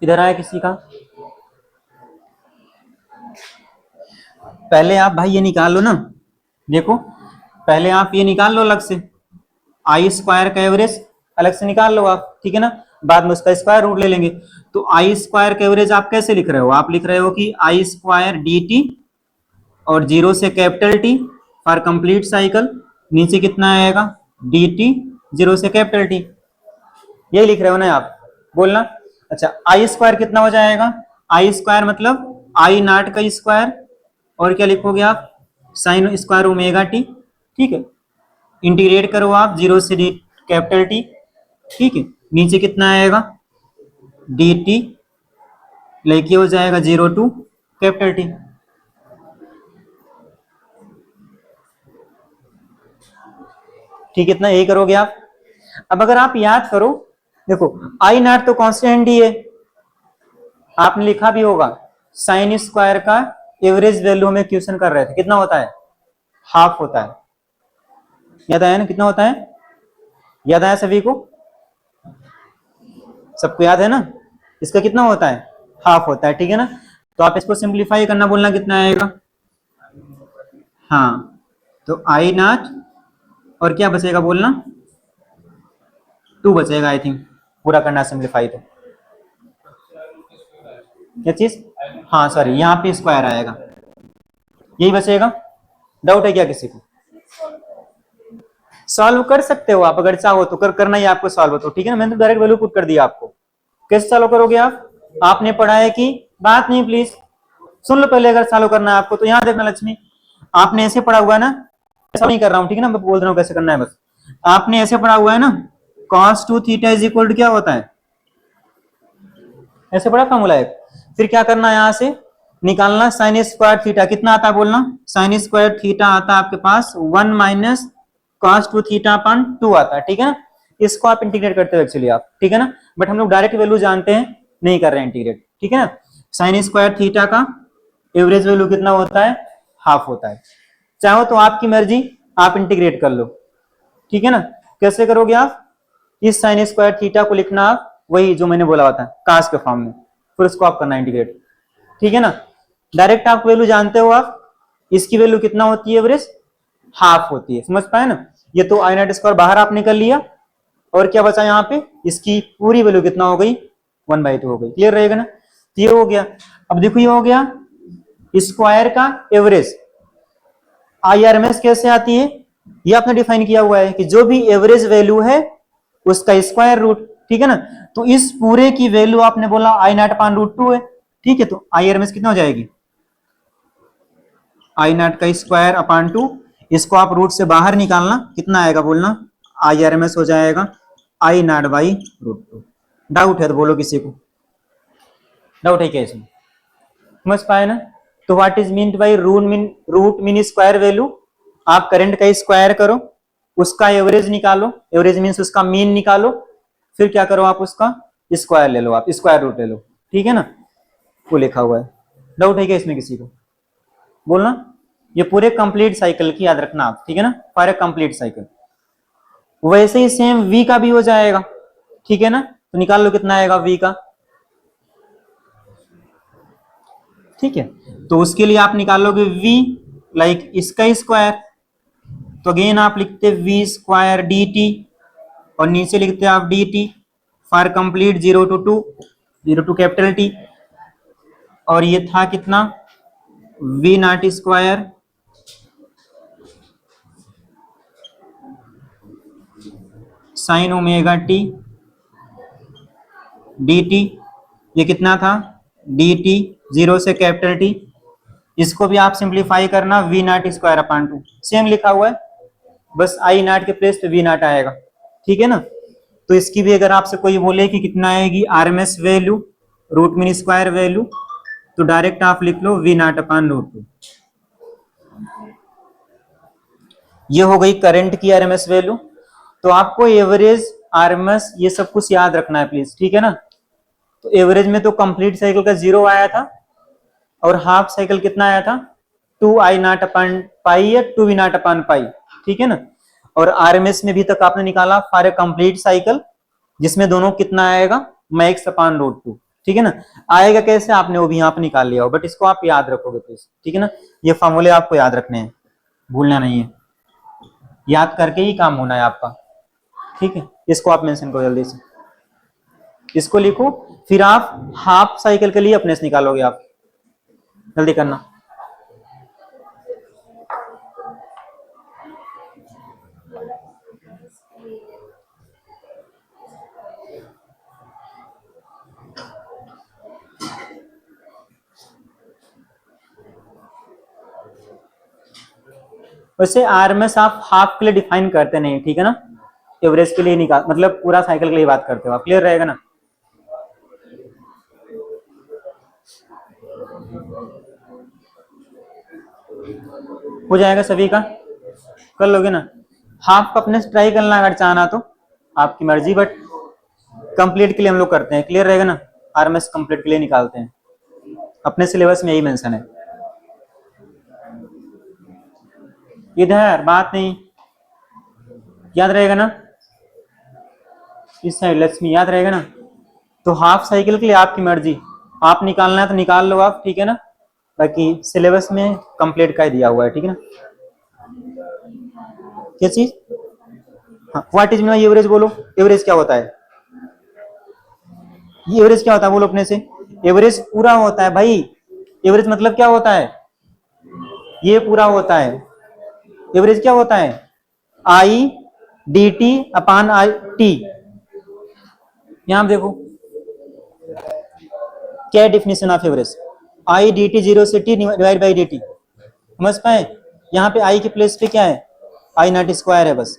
इधर आया किसी का, पहले आप भाई ये निकाल लो ना, देखो पहले आप ये निकाल लो अलग से, आई स्क्वायर का एवरेज अलग से निकाल लो आप, ठीक है ना, बाद में उसका स्क्वायर रूट ले लेंगे। तो आई स्क्वायर का एवरेज आप कैसे लिख रहे हो, आप लिख रहे हो कि आई स्क्वायर डी टी और जीरो से capital T for complete cycle, नीचे कितना आएगा, डी टी जीरो से कैपिटल टी, यही लिख रहे हो ना आप, बोलना। अच्छा आई स्क्वायर कितना हो जाएगा, आई स्क्वायर मतलब आई नॉट का स्क्वायर, और क्या लिखोगे आप, साइन स्क्वायर ओमेगा टी, ठीक है, इंटीग्रेट करो आप जीरो से डी कैपिटल टी, ठीक है, नीचे कितना आएगा, डी टी लेके हो जाएगा जीरो टू कैपिटल टी, ठीक है, इतना यही करोगे आप। अब अगर आप याद करो, देखो आई नॉट तो कांस्टेंट ही है, आपने लिखा भी होगा, साइन स्क्वायर का एवरेज वैल्यू में क्वेश्चन कर रहे थे, कितना होता है, हाफ होता है, याद आया ना, कितना होता है, याद आया सभी को, सबको याद है ना, इसका कितना होता है, हाफ होता है, ठीक है ना। तो आप इसको सिंप्लीफाई करना, बोलना कितना आएगा, हाँ, तो आई नॉट और क्या बचेगा बोलना, टू बचेगा आई थिंक, पूरा करना सिंप्लीफाई तो क्या चीज, हाँ सॉरी यहाँ पे स्क्वायर आएगा, यही बचेगा। डाउट है क्या किसी को, सॉल्व कर सकते हो आप अगर चाहो तो, करना ही आपको सॉल्व हो तो, ठीक है ना, मैंने तो डायरेक्ट वैल्यू पुट कर दिया आपको, कैसे चालू करोगे आप? आपने पढ़ा है कि बात नहीं, प्लीज सुन लो पहले, अगर चालू करना है आपको तो यहाँ देखना लक्ष्मी, आपने ऐसे पढ़ा हुआ है ना, ऐसा नहीं कर रहा हूँ ठीक है ना, मैं बोल रहा हूँ कैसे करना है बस। आपने ऐसे पढ़ा हुआ है ना, cos 2 theta is equal to क्या होता है, ऐसे पढ़ा फॉर्मूला है। फिर क्या करना है, यहां से निकालना साइन स्क्वायर थीटा, कितना आता है बोलना, साइन स्क्वायर थीटा आता है आपके पास 1 माइनस cos 2 थीटा अपॉन 2 आता है, ठीक है ना। इसको आप इंटीग्रेट करते हो एक्चुअली आप, ठीक है ना, बट हम लोग डायरेक्ट वैल्यू जानते हैं, नहीं कर रहे हैं इंटीग्रेट, ठीक है ना। साइन स्क्वायर थीटा का एवरेज वैल्यू कितना होता है, हाफ होता है। चाहो तो आपकी मर्जी, आप इंटीग्रेट कर लो, ठीक है ना। कैसे करोगे आप, इस साइन स्क्वायर थीटा को लिखना आप वही जो मैंने बोला हुआ था कास के फॉर्म में, फिर उसको आप करना इंटीग्रेट, ठीक है ना। डायरेक्ट आप वैल्यू जानते हो आप, इसकी वैल्यू कितना होती है एवरेज, हाफ होती है, समझ पाए ना। ये तो आई नॉट स्क्वायर बाहर आपने कर लिया, और क्या बचा यहाँ पे, इसकी पूरी वैल्यू कितना हो गई, 1/2 हो गई, क्लियर रहेगा ना। तो ये हो गया। अब देखो ये हो गया स्क्वायर का एवरेज, IRMS कैसे आती है, ये आपने डिफाइन किया हुआ है कि जो भी एवरेज वैल्यू है उसका स्क्वायर रूट, ठीक है ना। तो इस पूरे की वैल्यू आपने बोला आई नॉट अपान रूट 2 है, ठीक है। तो IRMS कितना हो जाएगी, आई नॉट का स्क्वायर अपान 2, इसको आप रूट से बाहर निकालना, कितना आएगा बोलना, IRMS हो जाएगा आई नॉट बाई रूट 2। डाउट है तो बोलो किसी को, डाउट है क्या इसमें, समझ पाए ना। तो what is mean by root mean square value, आप करंट का स्क्वायर करो, उसका एवरेज निकालो, एवरेज मीन्स उसका मीन निकालो, फिर क्या करो आप उसका स्क्वायर ले लो, आप स्क्वायर रूट ले लो, ठीक है ना। वो लिखा हुआ है, डाउट है क्या इसमें किसी को, बोलना। ये पूरे कंप्लीट साइकिल की याद रखना आप, ठीक है ना, फॉर ए कंप्लीट साइकिल। वैसे ही सेम v का भी हो जाएगा, ठीक है ना। तो निकाल लो कितना आएगा v का, ठीक है। तो उसके लिए आप निकालोगे v लाइक इसका स्क्वायर, तो अगेन आप लिखते v स्क्वायर dt, और नीचे लिखते आप dt for complete 0 to capital T, और ये था कितना v naught square sine omega t dt, ये कितना था dt 0 से कैपिटल T। इसको भी आप सिंप्लीफाई करना v naught square upon 2, same लिखा हुआ है, बस आई नॉट के प्लेस पे v नॉट आएगा, ठीक है ना। तो इसकी भी अगर आपसे कोई बोले कि कितना आएगी RMS value root mean square value, तो डायरेक्ट आप लिख लो v नॉट अपान रूट 2। ये हो गई करंट की RMS वैल्यू। तो आपको एवरेज RMS ये सब कुछ याद रखना है प्लीज, ठीक है ना। तो एवरेज में तो कंप्लीट साइकिल का 0 आया था, और हाफ साइकिल कितना आया था 2 आई नॉट अपान पाई या 2 वी नॉट अपान पाई, ठीक है ना। और RMS में भी तक आपने निकाला फॉर ए कंप्लीट साइकिल, जिसमें दोनों कितना आएगा मैक्स अपान रूट 2, ठीक है ना। आएगा कैसे आपने वो भी यहाँ पे निकाल लिया हो, बट इसको आप याद रखोगे प्लीज, ठीक है ना। ये फॉर्मूले आपको याद रखने हैं, भूलना नहीं है, याद करके ही काम होना है आपका, ठीक है। इसको आप मेंशन करो जल्दी से, इसको लिखो, फिर आप हाफ साइकिल के लिए अपने से निकालोगे, आप जल्दी करना। वैसे RMS आप हाफ के लिए डिफाइन करते नहीं, ठीक है ना, एवरेज के लिए निकाल, मतलब पूरा साइकिल के लिए बात करते हो आप, क्लियर रहेगा ना। हो जाएगा सभी का, कर लोगे ना। हाफ का अपने से ट्राई करना अगर चाहना तो आपकी मर्जी, बट कंप्लीट के लिए हम लोग करते हैं, क्लियर रहेगा ना। RMS कंप्लीट के लिए निकालते हैं, अपने सिलेबस में यही मेंशन है। इधर बात नहीं, याद रहेगा ना, इस साइड लक्ष्मी, याद रहेगा ना। तो हाफ साइकिल के लिए आपकी मर्जी, आप निकालना है तो निकाल लो आप, ठीक है ना। बाकी सिलेबस में कंप्लीट का दिया हुआ है, ठीक है ना। क्या चीज, हाँ व्हाट इज मीन एवरेज, बोलो एवरेज क्या होता है, ये एवरेज क्या होता है बोलो अपने से। एवरेज पूरा होता है भाई, एवरेज मतलब क्या होता है, ये पूरा होता है। एवरेज क्या होता है, i d t upon i t. यहां देखो क्या है definition of average? I d t zero से t divide by d t, समझ पाए? यहाँ पे आई के प्लेस पे क्या है? आई नॉट स्क्वायर है बस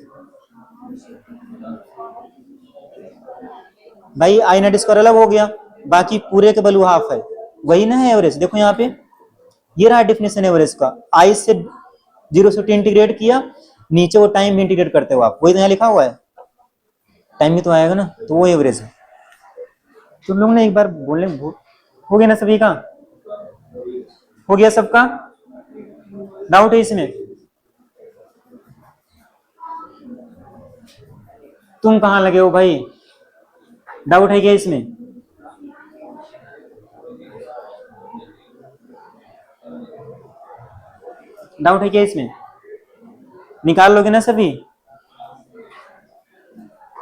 भाई, आई नॉट स्क्वायर अलग हो गया, बाकी पूरे के वैल्यू हाफ है, वही ना है एवरेज। देखो यहाँ पे ये रहा डेफिनेशन एवरेज का, आई से जीरो से टी इंटीग्रेट किया, नीचे वो टाइम भी इंटीग्रेट करते हो आप, वही तो यहाँ लिखा हुआ है, टाइम भी तो आएगा ना, तो वो एवरेज है। तुम लोग ने एक बार बोलने हो गया ना सभी का? हो गया सबका? डाउट है इसमें? तुम कहां लगे हो भाई? डाउट है क्या इसमें? डाउट है क्या इसमें? निकाल लोगे ना सभी?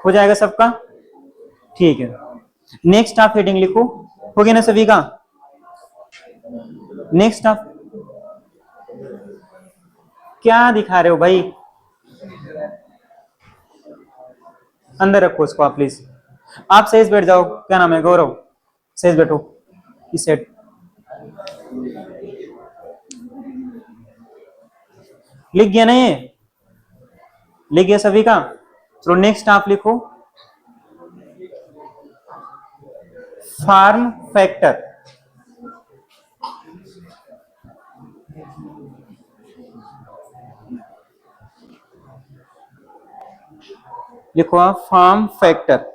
हो जाएगा सबका? ठीक है, नेक्स्ट आप हेडिंग लिखो। हो गया ना सभी का? नेक्स्ट आप क्या दिखा रहे हो भाई? अंदर रखो उसको आप प्लीज। आप सही से बैठ जाओ, क्या नाम है? गौरव, सही से बैठो इस सेट। लिख गया ना ये? लिख गया सभी का? चलो नेक्स्ट आप लिखो फॉर्म फैक्टर। लिखो आप फॉर्म फैक्टर।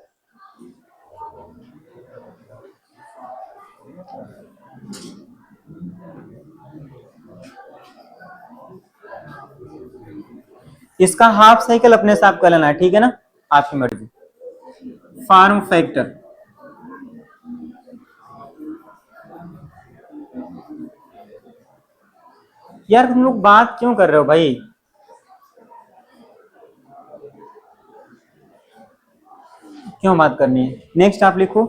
इसका हाफ साइकिल अपने से आप कर लेना है, ठीक है ना, आपकी मर्जी। फॉर्म फैक्टर यार तुम लोग बात क्यों कर रहे हो भाई? क्यों बात करनी है? नेक्स्ट आप लिखो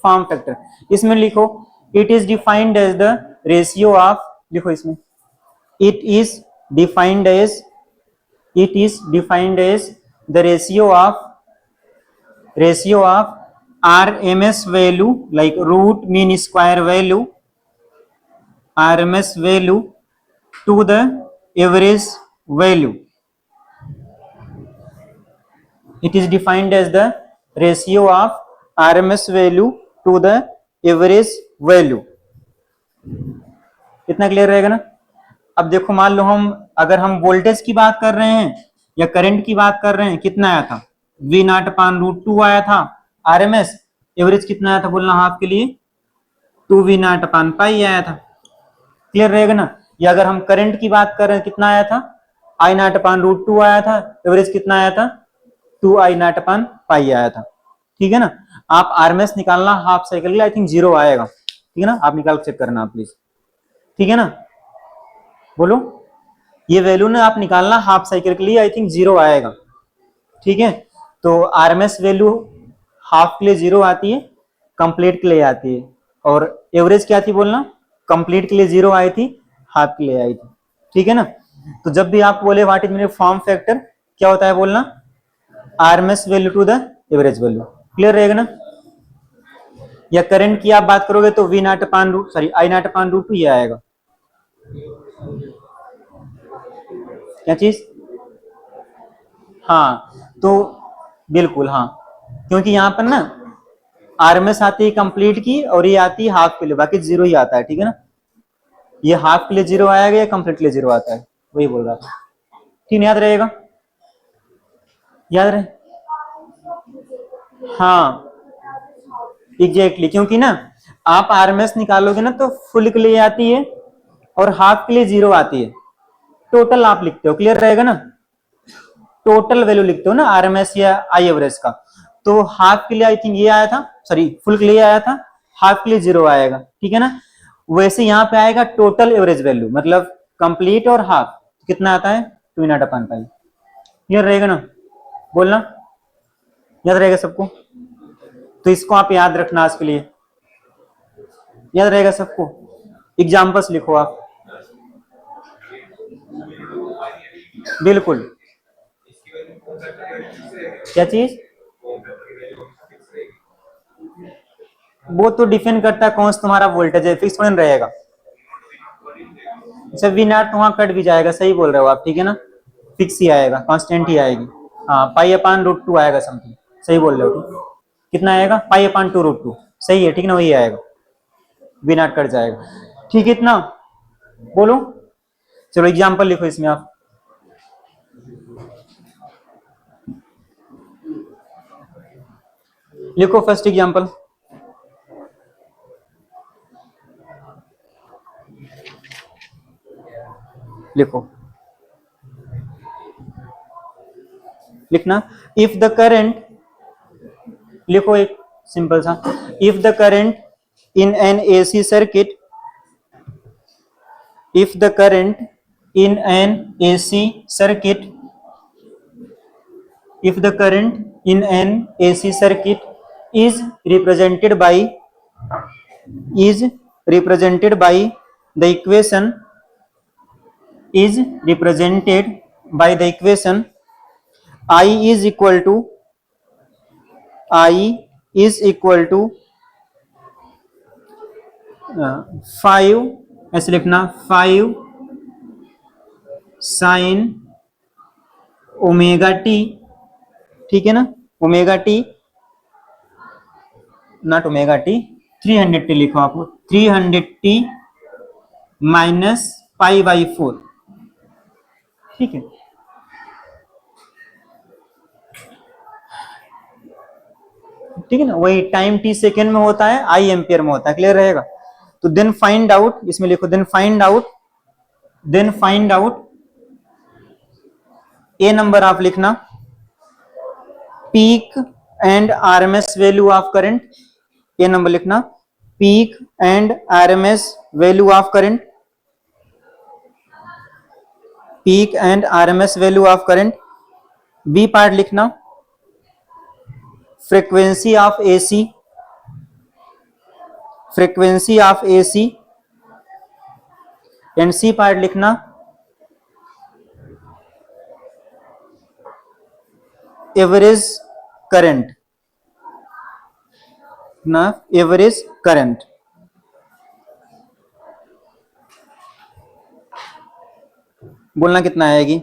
फॉर्म फैक्टर। इसमें लिखो it is defined as the ratio of, लिखो इसमें it is defined as, it is defined as the ratio of RMS value like root mean square value, RMS value to the average value. It is defined as the ratio of RMS value to the average value. इतना clear रहेगा ना? अब देखो मान लो हम, अगर हम voltage की बात कर रहे हैं या करंट की बात कर रहे हैं, कितना आया था? V नॉट अपान रूट 2 आया था RMS। एवरेज कितना आया था बोलना हाफ के लिए? 2V नॉट अपान पाई आया था। क्लियर रहेगा ना? या अगर हम करंट की बात कर रहे हैं, कितना आया था? I नॉट अपान रूट 2 आया था, एवरेज कितना आया था? 2I नॉट अपान पाई आया था। ठीक है ना? आप RMS निकालना हाफ साइकिल के लिए, आई थिंक 0 आएगा, ठीक है ना? आप निकाल चेक करना प्लीज, ठीक है ना? बोलो, ये वैल्यू ना आप निकालना हाफ साइकिल के लिए, आई थिंक 0 आएगा, ठीक है? तो आरएमएस वैल्यू हाफ के लिए 0 आती है, कंप्लीट के लिए आती है, और एवरेज क्या थी बोलना? कंप्लीट के लिए 0 आई थी, हाफ के लिए आई थी, ठीक है ना? तो जब भी आप बोले what is mean form factor, क्या होता है बोलना? RMS value to the average value. Clear रहेगा ना? या करंट की आप बात करोगे तो V naught upon root, sorry I naught upon root 2 ये आएगा। क्या चीज? हाँ, तो बिल्कुल हाँ, क्योंकि यहाँ पर ना आरएमएस आती है कंप्लीट की, और ये आती है हाफ के लिए, बाकी 0 ही आता है, ठीक है ना? ये हाफ के लिए 0 आएगा, या कंप्लीट के लिए 0 आता है, वही बोल रहा था, ठीक है? याद रहेगा? याद रहे? हाँ एग्जैक्टली, क्योंकि ना आप आरएमएस निकालोगे ना तो फुल के लिए आती है और हाफ के लिए 0 आती है, टोटल आप लिखते हो। क्लियर रहेगा ना? टोटल वैल्यू लिखते हो ना आरएमएस या आई एवरेज का, तो हाफ के लिए आई थिंक ये आया था, सॉरी फुल के लिए आया था, हाफ के लिए 0 आएगा, ठीक है ना? वैसे यहाँ पे आएगा टोटल एवरेज वैल्यू, मतलब कंप्लीट और हाफ, कितना आता है? 2 नॉट अपान पाई। क्लियर रहेगा ना? बोलना याद रहेगा सबको? तो इसको आप याद रखना आज के लिए, याद रहेगा सबको? एग्जाम्पल्स लिखो आप, बिल्कुल। क्या चीज? वो तो डिपेंड करता है कौन सा तुम्हारा वोल्टेज है, फिक्स थोड़ी ना रहेगा। अच्छा वी नॉट वहां कट भी जाएगा, सही बोल रहे हो आप, ठीक है ना, फिक्स ही आएगा, कांस्टेंट ही आएगी। हाँ पाई अपान रूट टू आएगा समथिंग, सही बोल रहे हो। ठीक, कितना आएगा, पाई अपान टू रूट टू, सही है, ठीक ना, वही आएगा, वी नॉट कट जाएगा। ठीक है इतना, बोलो। चलो एग्जाम्पल लिखो इसमें आप। लिखो फर्स्ट एग्जाम्पल। लिखो, लिखना, इफ द करंट, लिखो एक सिंपल सा, if the current in an AC circuit, if the current in an AC circuit, if the current in an AC circuit is represented by, is represented by the equation, is represented by the equation I is equal to, I is equal to 5, ऐसे लिखना 5 sign omega t, ठीक है ना, omega T, not omega T, 300 T लिखो आप, 300 T minus pi by 4, ठीक है। ठीक है ना, वही टाइम टी सेकेंड में होता है, आई एम्पियर में होता है, क्लियर रहेगा। तो देन फाइंड आउट, इसमें लिखो then find out, then find out, A number आप लिखना, peak and RMS value of current, ये नंबर लिखना, peak and RMS value of current, peak and RMS value of current. B part लिखना, frequency of AC, frequency of AC. And C part लिखना, average current ना, average current. बोलना कितना आएगी,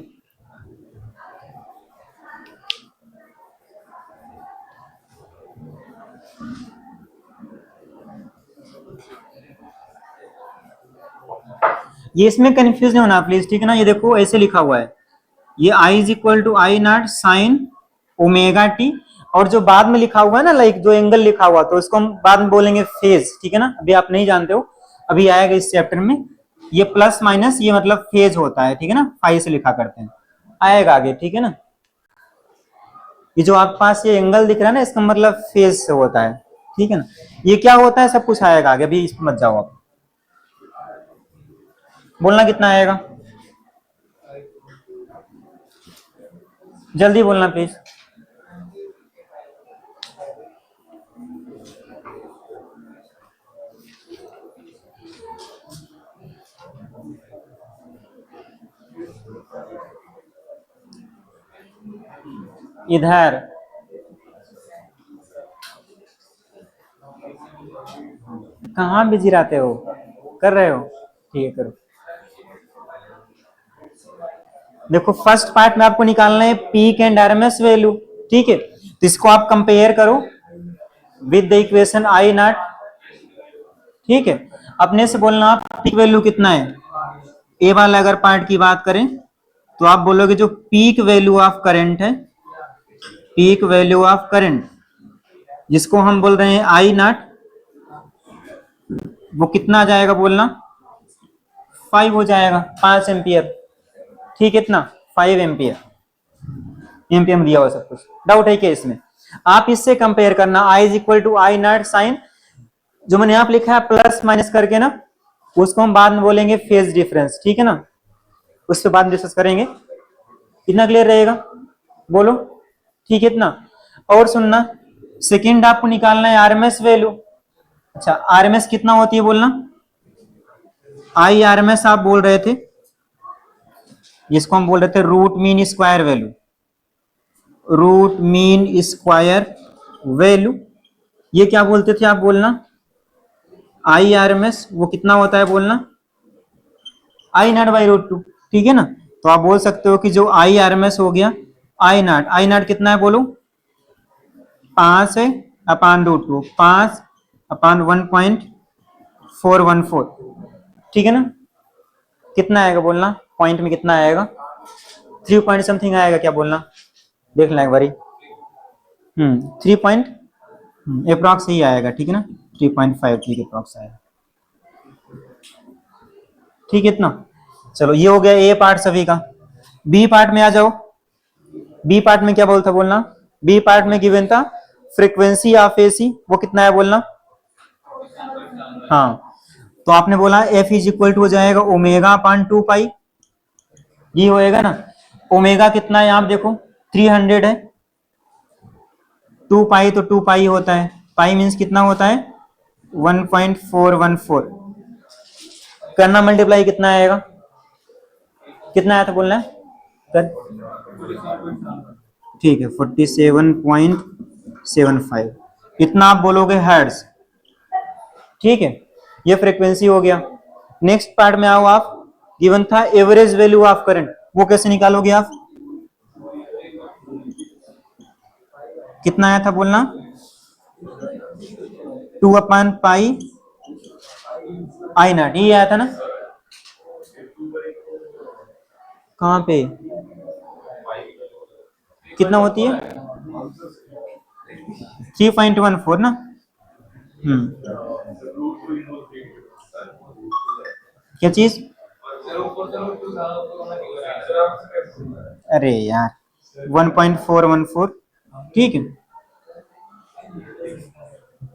ये इसमें कंफ्यूज नहीं होना प्लीज, ठीक है ना। ये देखो ऐसे लिखा हुआ है, ये i is equal to I naught sine omega t, और जो बाद में लिखा हुआ है ना, लाइक जो एंगल लिखा हुआ, तो इसको हम बाद में बोलेंगे फेज, ठीक है ना, अभी आप नहीं जानते हो, अभी आएगा इस चैप्टर में। ये प्लस माइनस ये मतलब फेज होता है, ठीक है ना, फाई से लिखा करते हैं, आएगा आगे, ठीक है ना। ये जो आपके पास ये एंगल दिख रहा है ना, इसका मतलब फेज से होता है, ठीक है ना। ये क्या होता है सब कुछ आएगा आगे, अभी इस मत जाओ आप। बोलना कितना आएगा, जल्दी बोलना प्लीज। इधर कहाँ बिजी रहते हो, कर रहे हो, ठीक है करो। देखो फर्स्ट पार्ट में आपको निकालना है पीक एंड आरएमएस वैल्यू, ठीक है, तो इसको आप कंपेयर करो with the equation I not, ठीक है। अपने से बोलना आप पीक वैल्यू कितना है, ए वाला अगर पार्ट की बात करें तो आप बोलोगे जो पीक वैल्यू ऑफ करंट है, पीक वैल्यू ऑफ करंट जिसको हम बोल रहे हैं आई नॉट, वो कितना आ जाएगा बोलना, 5 हो जाएगा, 5 एम्पियर, ठीक है, इतना 5 एम्पियर, एम्पियर में दिया हुआ सब कुछ, डाउट है क्या इसमें। आप इससे कंपेयर करना i is equal to I naught sine, जो मैंने यहाँ लिखा है प्लस माइनस करके ना, उसको हम बाद में बोलेंगे फेज डिफरेंस, ठीक है ना, उसके बाद डिस्कस करेंगे। इतना क्लियर रहेगा, बोलो, ठीक है इतना। और सुनना, सेकंड आपको निकालना है आरएमएस वैल्यू। अच्छा आरएमएस कितना होती है बोलना, आई आरएमएस आप बोल रहे थे, जिसको हम बोल रहे थे root mean square value, root mean square value, ये क्या बोलते थे आप बोलना, आई आर एम एस वो कितना होता है बोलना, आई नॉट बाई रूट टू, ठीक है ना। तो आप बोल सकते हो कि जो आई आर एम एस हो गया, आई नॉट कितना है बोलो, 5 है अपान रूट टू, 5 अपान 1.414, ठीक है ना। कितना आएगा बोलना, पॉइंट में कितना आएगा, 3 पॉइंट समथिंग आएगा क्या बोलना, देख लें एक बारी। 3 पॉइंट अप्रॉक्स ही आएगा, ठीक है ना, 3.53 के अप्रॉक्स आएगा, ठीक है इतना। चलो ये हो गया ए पार्ट सभी का। बी पार्ट में आ जाओ। बी पार्ट में क्या बोलता बोलना, बी पार्ट में गिवन था फ्रीक्वेंसी ऑफ एसी, वो कितना है बोलना। हाँ, तो आपने बोला एफ इज इक्वल टू हो जाएगा ओमेगा अपान 2 पाई, ये होएगा ना। ओमेगा कितना है आप देखो 300 है, 2 पाई तो 2 पाई होता है, पाई मीन्स कितना होता है 1.414, करना मल्टीप्लाई कितना आएगा, कितना आया था बोलना है कर, ठीक है 47.75, इतना आप बोलोगे हर्ट्ज, ठीक है। ये फ्रीक्वेंसी हो गया। नेक्स्ट पार्ट में आओ आप, गिवन था एवरेज वैल्यू ऑफ करंट, वो कैसे निकालोगे आप, कितना आया था बोलना 2 अपान पाई आई नॉट, ये आया था ना, कहां पे कितना होती है 3.14 ना। क्या चीज, अरे यार 1.414, ठीक है,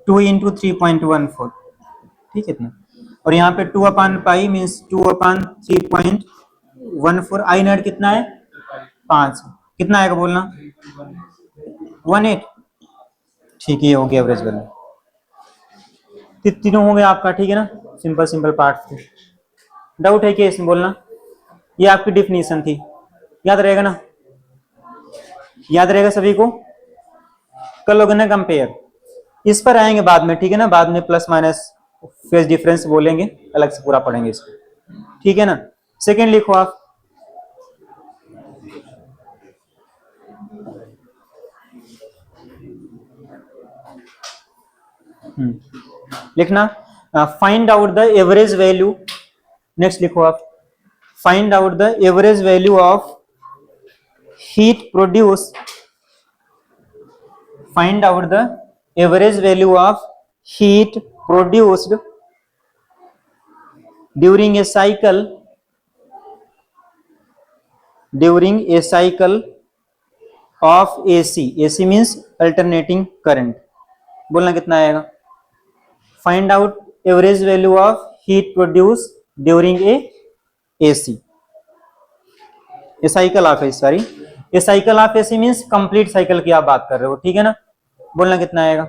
2 इंटू 3.14, ठीक है इतना। और यहाँ पे 2 अपान पाई मीन्स 2 अपान 3.14, आई नॉट कितना है 5, कितना आएगा बोलना 18, ठीक है, हो गया एवरेज वैल्यू। तीनों हो गया आपका, ठीक है ना, सिंपल सिंपल पार्ट थे। डाउट है क्या इसमें बोलना, ये आपकी डिफिनीशन थी, याद रहेगा ना, याद रहेगा सभी को। कर लोगे ना कंपेयर, इस पर आएंगे बाद में, ठीक है ना, बाद में प्लस माइनस फेज डिफरेंस बोलेंगे, अलग से पूरा पढ़ेंगे इसको, ठीक है ना। सेकेंड लिखो आप, लिखना find out the average value, next लिखो आप, find out the average value of heat produce, find out the average value of heat produced during a cycle, during a cycle of AC, AC means alternating current, बोलना कितना आएगा, find out average value of heat produce during A AC, A cycle of AC, sorry A cycle of AC means complete cycle की आप बात कर रहे हो, ठीक है ना, बोलना कितना आएगा,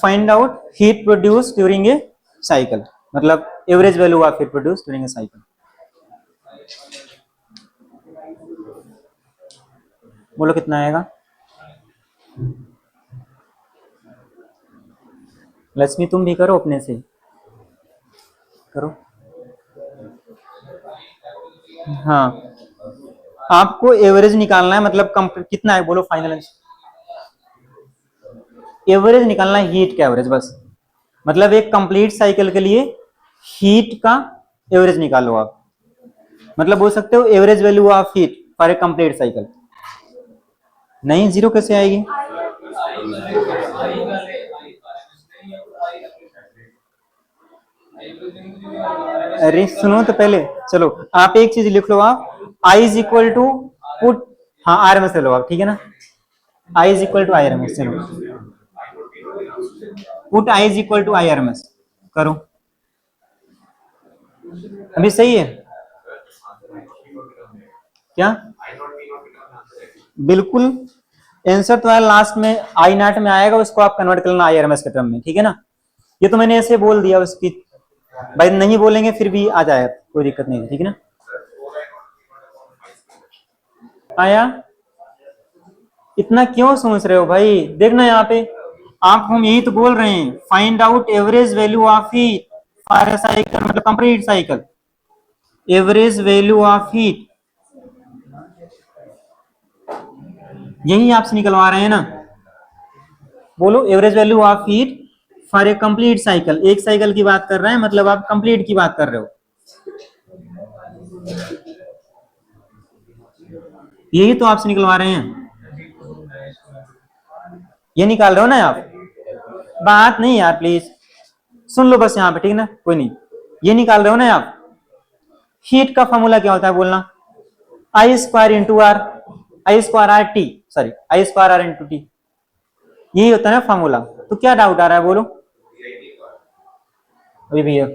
find out heat produce during a cycle, मतलब average value of heat produce during a cycle, बोलो कितना आएगा, लक्ष्मी तुम भी करो अपने से करो, हाँ आपको एवरेज निकालना है, मतलब कितना है बोलो फाइनल आंसर, एवरेज निकालना है हीट का एवरेज बस, मतलब एक कंप्लीट साइकिल के लिए हीट का एवरेज निकालो आप, मतलब बोल सकते हो average value of heat for a complete cycle, नहीं जीरो कैसे आएगी, अरे सुनो तो पहले, चलो आप एक चीज लिख लो, आप i is equal to put, हाँ आर एम एस ले लो आप, ठीक है ना, i is equal to i R M S, चलो put i is equal to i R M S करो, अभी सही है क्या, बिल्कुल आंसर तुम्हारा लास्ट में आई नॉट में आएगा, उसको आप कन्वर्ट कर लेना IRMS के टर्म में, ठीक है ना। ये तो मैंने ऐसे बोल दिया, उसकी भाई नहीं बोलेंगे फिर भी आ जाएगा, कोई दिक्कत नहीं है, ठीक है ना। आया, इतना क्यों सोच रहे हो भाई, देखना यहाँ पे आप, हम यही तो बोल रहे हैं, find out average value of heat for a cycle, मतलब complete cycle, average value of heat, यही आपसे निकलवा रहे हैं ना। बोलो average value of heat for a complete cycle, एक साइकिल की बात कर रहे हैं, मतलब आप कंप्लीट की बात कर रहे हो, यही तो आपसे निकलवा रहे हैं, ये निकाल रहे हो ना आप। बात नहीं यार, प्लीज सुन लो बस यहाँ पे, ठीक है ना, कोई नहीं, ये निकाल रहे हो ना आप। हीट का फॉर्मूला क्या होता है बोलना, i square into R, i square R t, sorry i square R into t, यही होता है ना फॉर्मूला। तो क्या डाउट आ रहा है बोलो अभी भैया,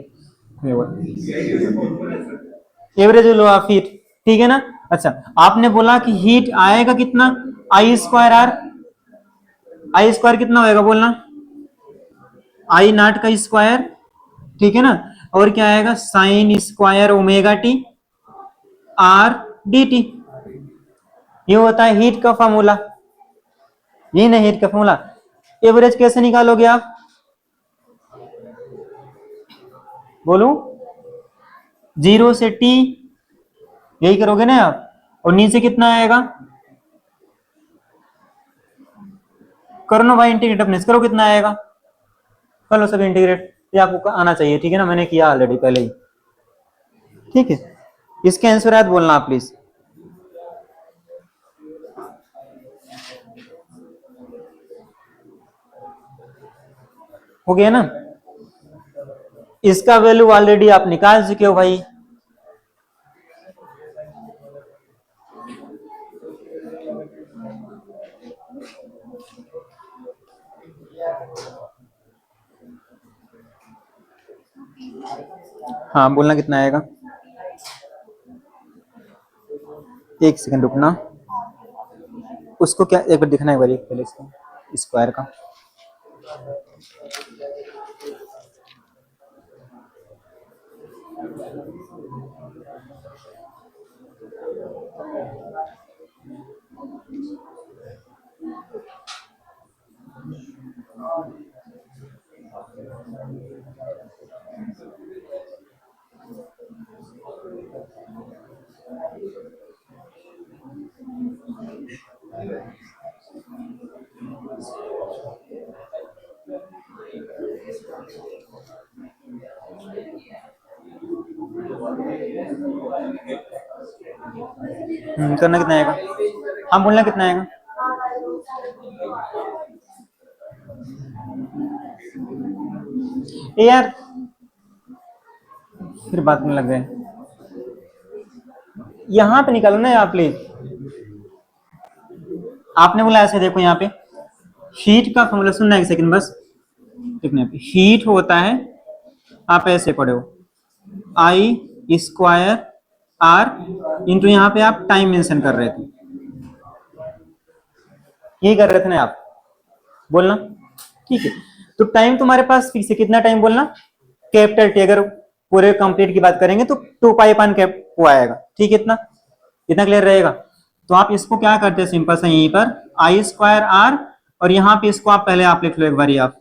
एवरेज वैल्यू ऑफ हीट, ठीक है ना। अच्छा आपने बोला कि हीट आएगा कितना, आई स्क्वायर आर, आई स्क्वायर कितना होएगा बोलना, आई नॉट का स्क्वायर, ठीक है ना, और क्या आएगा sign square omega T R D T, ये होता है हीट का फॉर्मूला, ये ना हीट का फॉर्मूला। एवरेज कैसे निकालोगे आप बोलो, 0 से टी, यही करोगे ना आप, और नीचे कितना आएगा, करो ना भाई इंटीग्रेट, अपने करो कितना आएगा, कर लो सब इंटीग्रेट, ये आपको आना चाहिए, ठीक है ना, मैंने किया ऑलरेडी पहले ही, ठीक है। इसके आंसर याद बोलना आप प्लीज, हो गया ना। इसका वैल्यू ऑलरेडी आप निकाल चुके हो भाई, हाँ बोलना कितना आएगा, एक सेकंड रुकना, उसको क्या एक बार दिखना है भाई पहले, इसको स्क्वायर का, करना कितना आएगा, हाँ बोलना कितना आएगा, यार फिर बात में लग गए, यहां पे निकालो ना आप प्लीज, आपने बोला ऐसे, देखो यहाँ पे हीट का फॉर्मूला सुनना एक सेकंड बस, देखना हीट होता है, आप ऐसे पढ़े हो आई स्क्वायर आर इंटू, यहाँ पे आप टाइम मेंशन कर रहे थे, यही कर रहे थे ना आप, बोलना ठीक है। तो टाइम तुम्हारे पास फिक्स है, कितना टाइम बोलना, कैपिटल टी, अगर पूरे कंप्लीट की बात करेंगे तो 2 पाई अपान कैप वो आएगा, ठीक है, इतना इतना क्लियर रहेगा। तो आप इसको क्या करते हैं सिंपल सा, यहीं पर आई स्क्वायर आर, और यहाँ पे इसको आप पहले आप लिख लो एक बार, आप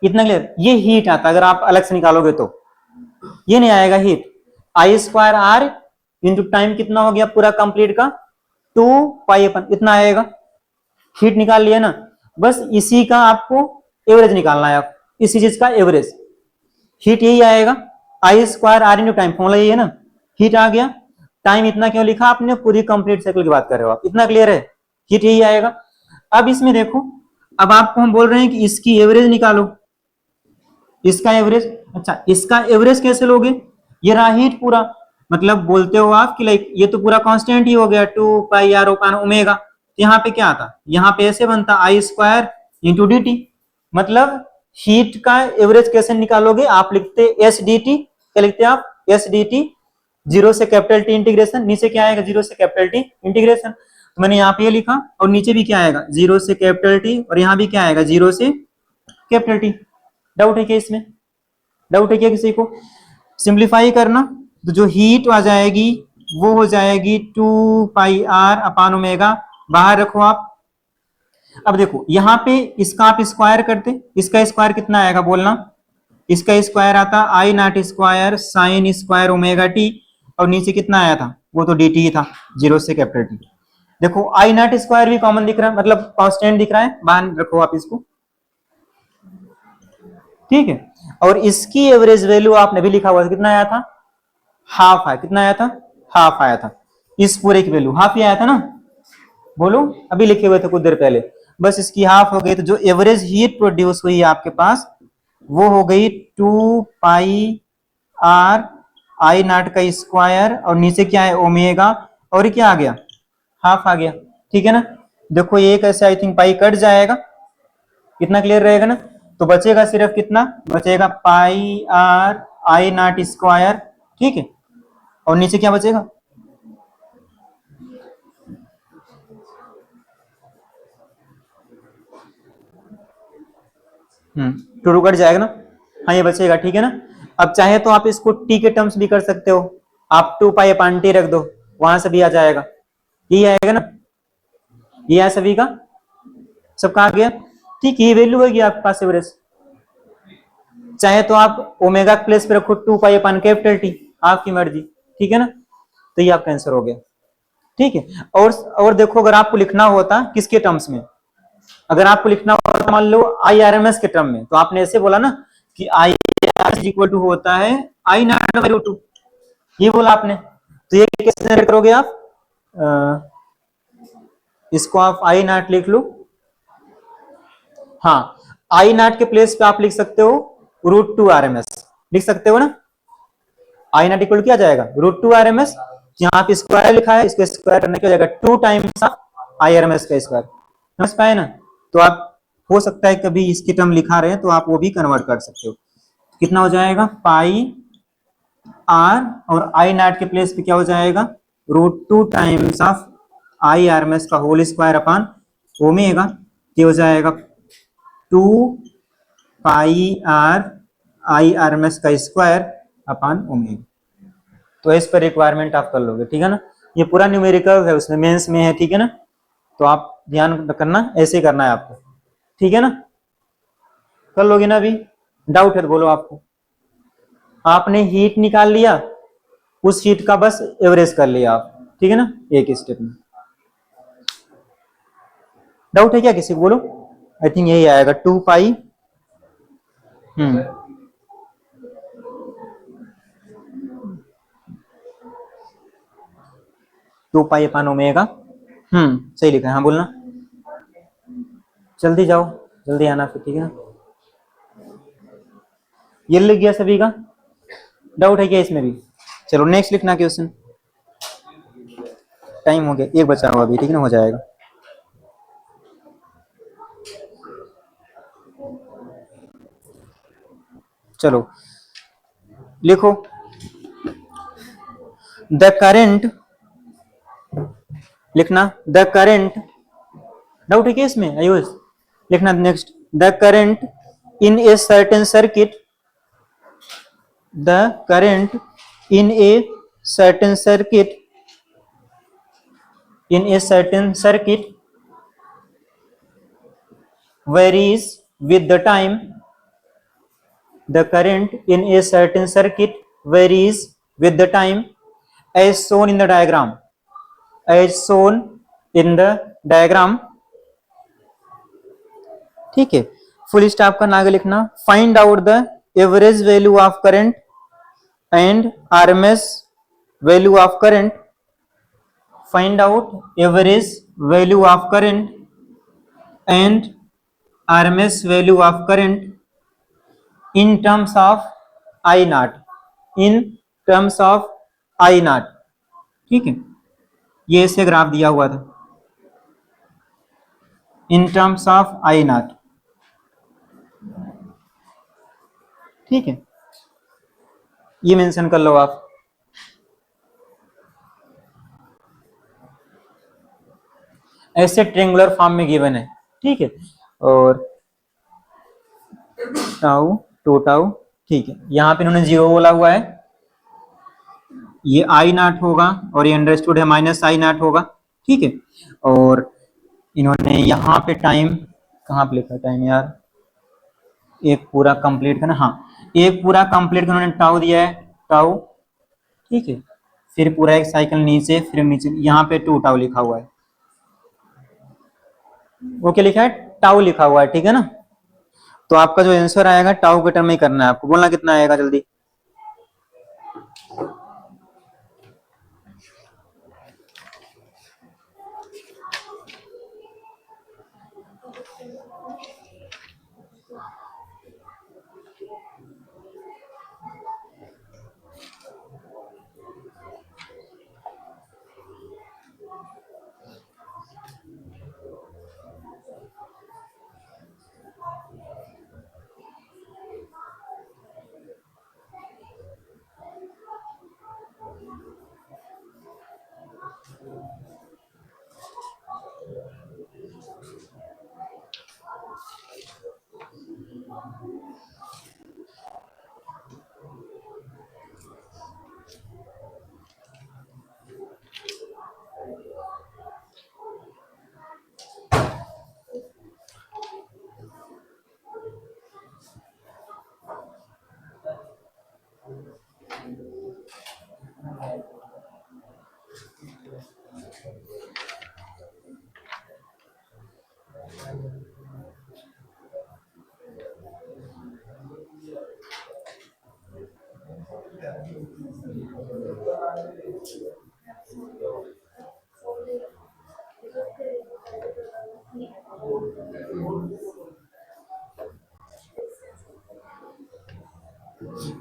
इतना क्लियर, ये हीट आता, अगर आप अलग से निकालोगे तो ये नहीं आएगा heat, I square R into time कितना हो गया पूरा कंप्लीट का 2 पाई अपन, इतना आएगा, हीट निकाल लिया ना, बस इसी का आपको एवरेज निकालना है, आप इसी चीज का एवरेज, हीट यही आएगा, i square R into time, formula यही है ना, हीट आ गया, टाइम इतना क्यों लिखा आपने, पूरी कंप्लीट साइकिल की बात कर रहे हो आप, इतना क्लियर है, हीट यही आएगा। अब इसमें देखो, अब आपको हम बोल रहे हैं कि इसकी एवरेज निकालो, इसका एवरेज, अच्छा इसका एवरेज कैसे लोगे, ये रहा हीट पूरा, मतलब बोलते हो आप कि लाइक ये तो पूरा कांस्टेंट ही हो गया 2 पाई आर अपान ओमेगा, यहाँ पे क्या आता, यहाँ पे ऐसे बनता आई स्क्वायर इंटू डी टी, मतलब हीट का एवरेज कैसे निकालोगे, आप लिखते एस डी टी, क्या लिखते हैं आप एस डी टी, 0 से कैपिटल टी इंटीग्रेशन, नीचे क्या आएगा 0 से कैपिटल टी इंटीग्रेशन। तो मैंने यहाँ पे ये लिखा और नीचे भी क्या आएगा, 0 से कैपिटल टी, और यहाँ भी क्या आएगा, 0 से कैपिटल टी। डाउट है क्या इसमें? डाउट है क्या किसी को? सिंप्लीफाई करना तो जो हीट आ जाएगी वो हो जाएगी 2 पाई r अपान ओमेगा, बाहर रखो आप। अब देखो यहाँ पे इसका आप स्क्वायर करते, इसका स्क्वायर कितना आएगा बोलना, इसका स्क्वायर आता i naught square sine square omega t, और नीचे कितना आया था, वो तो डी टी था, 0 से कैपिटल टी। देखो आई नॉट स्क्वायर भी कॉमन दिख रहा है, मतलब कांस्टेंट दिख रहा है, बाहर रखो आप इसको, ठीक है। और इसकी एवरेज वैल्यू आपने भी लिखा हुआ था, कितना आया था, हाफ आया, कितना आया था, हाफ आया था। इस पूरे की वैल्यू हाफ ही आया था ना, बोलो, अभी लिखे हुए थे कुछ देर पहले, बस इसकी हाफ हो गई। तो जो एवरेज हीट प्रोड्यूस हुई है आपके पास वो हो गई 2 पाई r आई नॉट का स्क्वायर, और नीचे क्या है, ओमेगा, और क्या आ गया, हाफ आ गया, ठीक है ना। देखो ये कैसे, आई थिंक पाई कट जाएगा, कितना क्लियर रहेगा ना। तो बचेगा सिर्फ कितना बचेगा, पाई r आई नॉट स्क्वायर, ठीक है, और नीचे क्या बचेगा, टू कट जाएगा ना, हाँ ये बचेगा, ठीक है ना। अब चाहे तो आप इसको टी के टर्म्स भी कर सकते हो, आप 2 पाई अपान टी रख दो, वहां से भी आ जाएगा, ये आएगा ना, ये आया सभी का, सबका आ गया, ठीक, ये वैल्यू होगी आपके पास एवरेज। चाहे तो आप ओमेगा प्लेस पे रखो 2 पाई अपान कैपिटल टी, आपकी मर्जी, ठीक है ना। तो ये आपका आंसर हो गया, ठीक है। और देखो अगर आपको लिखना होता किसके टर्म्स में, अगर आपको लिखना होता मान लो आई आर एम एस के टर्म में, तो आपने ऐसे बोला ना कि I R S equal to होता है आई नॉट बाई रूट 2, ये बोला आपने। तो ये कैसे जनरेट करोगे आप, इसको आप आई नॉट लिख लो, हाँ, आई नॉट के प्लेस पे आप लिख सकते हो √2 RMS, लिख सकते हो ना, आई नॉट इक्वल क्या जाएगा, √2 RMS, यहाँ पे स्क्वायर लिखा है, इसको स्क्वायर करने के जाएगा 2 times I R M S का स्क्वायर, समझ पाए ना। तो आप हो सकता है कभी इसकी टर्म लिखा रहे तो आप वो भी कन्वर्ट कर सकते हो, कितना हो जाएगा, पाई आर, और आई नॉट के प्लेस पे क्या हो जाएगा, √2 times of I R M S का होल स्क्वायर अपान ओमेगा, ये हो जाएगा 2 pi r I R M S का स्क्वायर अपान ओमेगा। तो इस पर रिक्वायरमेंट आप कर लोगे, ठीक है ना। ये पूरा न्यूमेरिकल है, उसमें मेंस में है, ठीक है ना। तो आप ध्यान करना, ऐसे करना है आपको, ठीक है ना, कर लोगे ना। अभी डाउट है तो बोलो आपको, आपने हीट निकाल लिया, उस हीट का बस एवरेज कर लिया आप, ठीक है ना, एक स्टेप में। डाउट है क्या किसी को, बोलो। आई थिंक यही आएगा 2 पाई, 2 पाई अपान ओमेगा, सही लिखा है, हाँ बोलना, जल्दी जाओ, जल्दी आना फिर, ठीक है ना। ये लिख गया सभी का, डाउट है क्या इसमें भी, चलो नेक्स्ट लिखना क्वेश्चन, टाइम हो गया, एक बचा हुआ अभी, ठीक है ना, हो जाएगा। चलो लिखो, द करेंट, लिखना द करेंट, डाउट है क्या इसमें, आयुष लिखना next, the current in a certain circuit, the current in a certain circuit, in a certain circuit varies with the time, the current in a certain circuit varies with the time as shown in the diagram, as shown in the diagram, ठीक है। Full stop का आगे लिखना, find out the average value of current and RMS value of current, find out average value of current and RMS value of current in terms of I naught, in terms of I naught, ठीक है, ये ऐसे graph दिया हुआ था, in terms of I naught, ठीक है, ये मेंशन कर लो आप। ऐसे ट्रेंगुलर फॉर्म में गिवन है, ठीक है। और टाउ टू टाउ, ठीक है, यहाँ पे इन्होंने जीरो बोला हुआ है, ये आई नाट होगा और ये अंडरस्टूड है माइनस आई नाट होगा, ठीक है। और इन्होंने यहाँ पे टाइम कहाँ पे लिखा टाइम यार, एक पूरा कंप्लीट का ना, हाँ एक पूरा कंप्लीट का उन्होंने टाउ दिया है, टाउ, ठीक है। फिर पूरा एक साइकिल नीचे, फिर नीचे यहाँ पे टू टाउ लिखा हुआ है, वो क्या लिखा है, टाउ लिखा हुआ है, ठीक है ना। तो आपका जो आंसर आएगा टाउ के टर्म में ही करना है आपको, बोलना कितना आएगा जल्दी।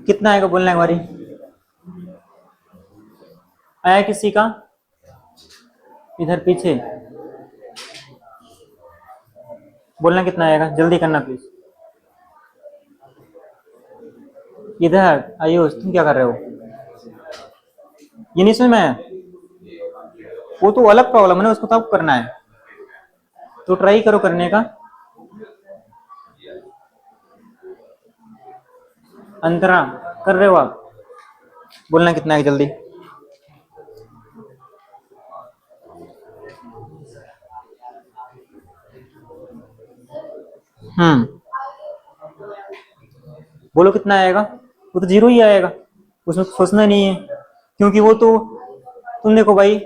कितना आएगा बोलना एक बारी, आया किसी का इधर पीछे, बोलना कितना आएगा, जल्दी करना प्लीज। इधर आयुष तुम क्या कर रहे हो, ये नहीं समझ में आया, वो तो अलग प्रॉब्लम है ना, उसको तो आपको करना है, तो ट्राई करो करने का। अंतरा कर रहे हो आप, बोलना कितना है जल्दी। बोलो कितना आएगा, वो तो जीरो ही आएगा, उसमें सोचना नहीं है, क्योंकि वो तो तुम देखो भाई,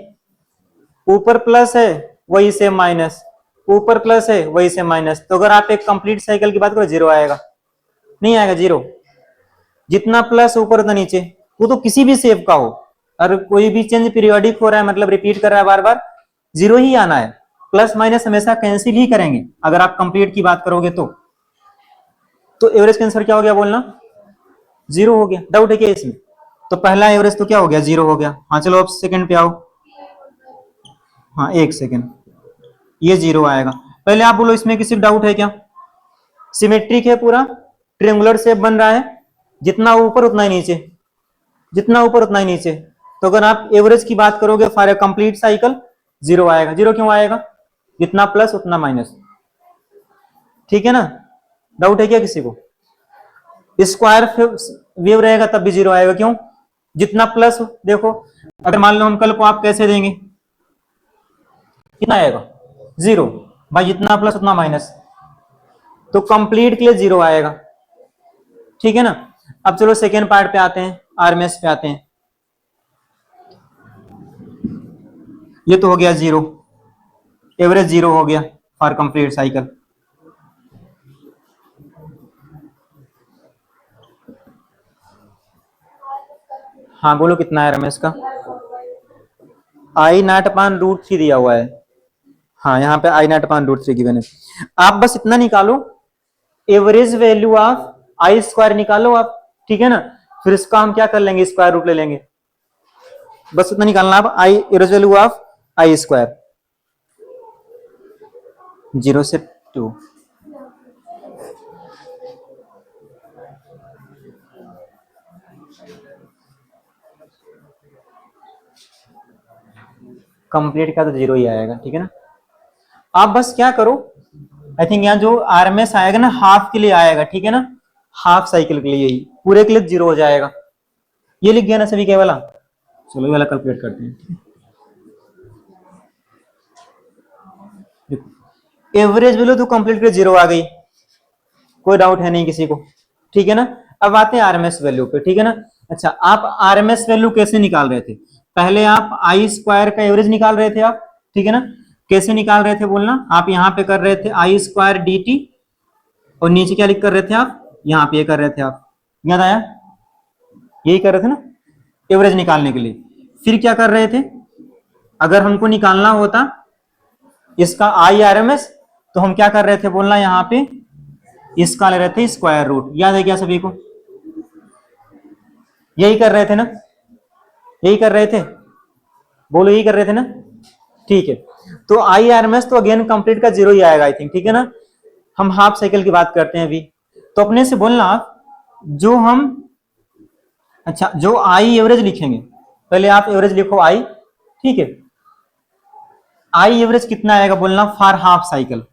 ऊपर प्लस है वही से माइनस, ऊपर प्लस है वही से माइनस, तो अगर आप एक कंप्लीट साइकिल की बात करो जीरो आएगा, नहीं आएगा जीरो, जितना प्लस ऊपर उतना नीचे, वो तो किसी भी शेप का हो, अगर कोई भी चेंज पीरियोडिक हो रहा है मतलब रिपीट कर रहा है बार बार, जीरो ही आना है, प्लस माइनस हमेशा कैंसिल ही करेंगे अगर आप कंप्लीट की बात करोगे तो एवरेज का आंसर क्या हो गया बोलना, जीरो हो गया, डाउट है क्या इसमें। तो पहला एवरेज तो क्या हो गया, जीरो हो गया, हाँ चलो अब सेकंड पे आओ, हाँ एक सेकंड, ये जीरो आएगा, पहले आप बोलो इसमें किसी डाउट है क्या, सिमेट्रिक है पूरा, ट्रियंगुलर शेप बन रहा है, जितना ऊपर उतना ही नीचे, जितना ऊपर उतना ही नीचे, तो अगर आप एवरेज की बात करोगे for a complete cycle zero आएगा, जीरो क्यों आएगा, जितना प्लस उतना माइनस, ठीक है ना। डाउट है क्या किसी को, स्क्वायर वेव रहेगा तब भी जीरो आएगा, क्यों, जितना प्लस, देखो अगर मान लो हम कल को आप कैसे देंगे, कितना आएगा, जीरो, भाई जितना प्लस उतना माइनस, तो कंप्लीट के लिए जीरो आएगा, ठीक है ना। अब चलो सेकेंड पार्ट पे आते हैं, आरएमएस पे आते हैं, ये तो हो गया जीरो, एवरेज जीरो हो गया फॉर कंप्लीट साइकिल, हाँ बोलो कितना है रमेश का, आई नाट अपान रूट थ्री दिया हुआ है, हाँ यहाँ पे आई नाट अपान रूट थ्री गिवन है, आप बस इतना निकालो, average value of I square निकालो आप, ठीक है ना, फिर इसका हम क्या कर लेंगे, स्क्वायर रूट ले लेंगे, बस इतना निकालना आप, I average value of I square, zero से टू, कंप्लीट का तो जीरो ही आएगा, ठीक है ना। आप बस क्या करो, आई थिंक यहाँ जो आरएमएस आएगा ना हाफ के लिए आएगा, ठीक है ना, हाफ साइकिल के लिए, यही पूरे के लिए 0 हो जाएगा। ये लिख गया ना सभी के वाला। चलो ये वाला कैलकुलेट करते हैं। देखो एवरेज वैल्यू तो कंप्लीट के 0 आ गई, कोई डाउट है नहीं किसी को, ठीक है ना। अब आते हैं आरएमएस वैल्यू पे, ठीक है ना। अच्छा, आप आरएमएस वैल्यू कैसे निकाल रहे थे? पहले आप आई स्क्वायर का एवरेज निकाल रहे थे आप, ठीक है ना। कैसे निकाल रहे थे बोलना? आप यहाँ पे कर रहे थे आई स्क्वायर डी टी, और नीचे क्या लिख कर रहे थे आप? यहाँ पे ये कर रहे थे आप, याद आया? यही कर रहे थे ना एवरेज निकालने के लिए। फिर क्या कर रहे थे? अगर हमको निकालना होता इसका आई आर एम एस, तो हम क्या कर रहे थे बोलना? यहाँ पे इसका ले रहे थे स्क्वायर रूट। याद है क्या सभी को? यही कर रहे थे ना, यही कर रहे थे, बोलो यही कर रहे थे ना, ठीक है। तो आई आर एम एस तो अगेन कंप्लीट का 0 ही आएगा आई थिंक, ठीक है ना। हम हाफ साइकिल की बात करते हैं अभी, तो अपने से बोलना आप जो हम, अच्छा जो आई एवरेज लिखेंगे, पहले आप एवरेज लिखो आई, ठीक है। आई एवरेज कितना आएगा बोलना फॉर हाफ साइकिल?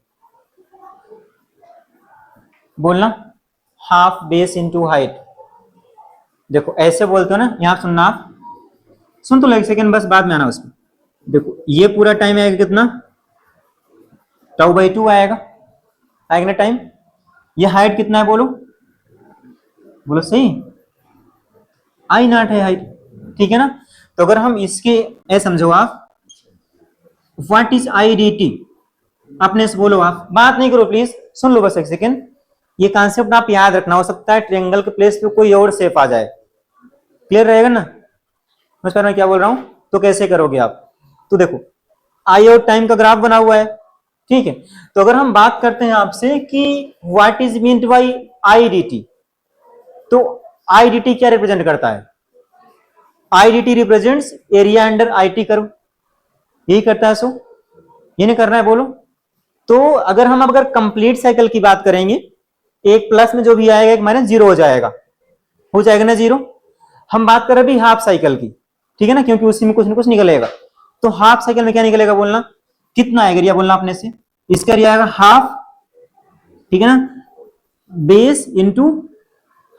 बोलना हाफ बेस इनटू हाइट। देखो ऐसे बोलते हो ना, यहां सुनना, आप सुन तो लो एक सेकेंड, बस बाद में आना उसमें। देखो ये पूरा टाइम आएगा कितना? टाउ बाई 2 आएगा, आएगा ना टाइम। ये हाइट कितना है बोलो? बोलो सही, आई नॉट है हाइट, ठीक है ना। तो अगर हम इसके ए समझो आप, what is I d T, अपने से बोलो, आप बात नहीं करो प्लीज, सुन लो बस एक सेकेंड। ये कॉन्सेप्ट आप याद रखना, हो सकता है ट्रायंगल के प्लेस पे कोई और शेप आ जाए, क्लियर रहेगा ना मैं क्या बोल रहा हूं? तो कैसे करोगे आप? तो देखो आई और टाइम का ग्राफ बना हुआ है, ठीक है। तो अगर हम बात करते हैं आपसे कि what is meant by I d T, तो आई डी टी क्या रिप्रेजेंट करता है? I d T represents area under I T curve, यही करता है। सो ये नहीं करना है बोलो। तो अगर हम अगर कंप्लीट साइकिल की बात करेंगे, एक प्लस में जो भी आएगा एक माइनस 0 हो जाएगा ना 0। हम बात कर रहे अभी हाफ साइकिल की, ठीक है ना, क्योंकि उसी में कुछ ना कुछ निकलेगा। तो हाफ साइकिल में क्या निकलेगा बोलना? कितना आएगा एरिया बोलना अपने से? इसका एरिया आएगा हाफ, ठीक है ना, बेस इंटू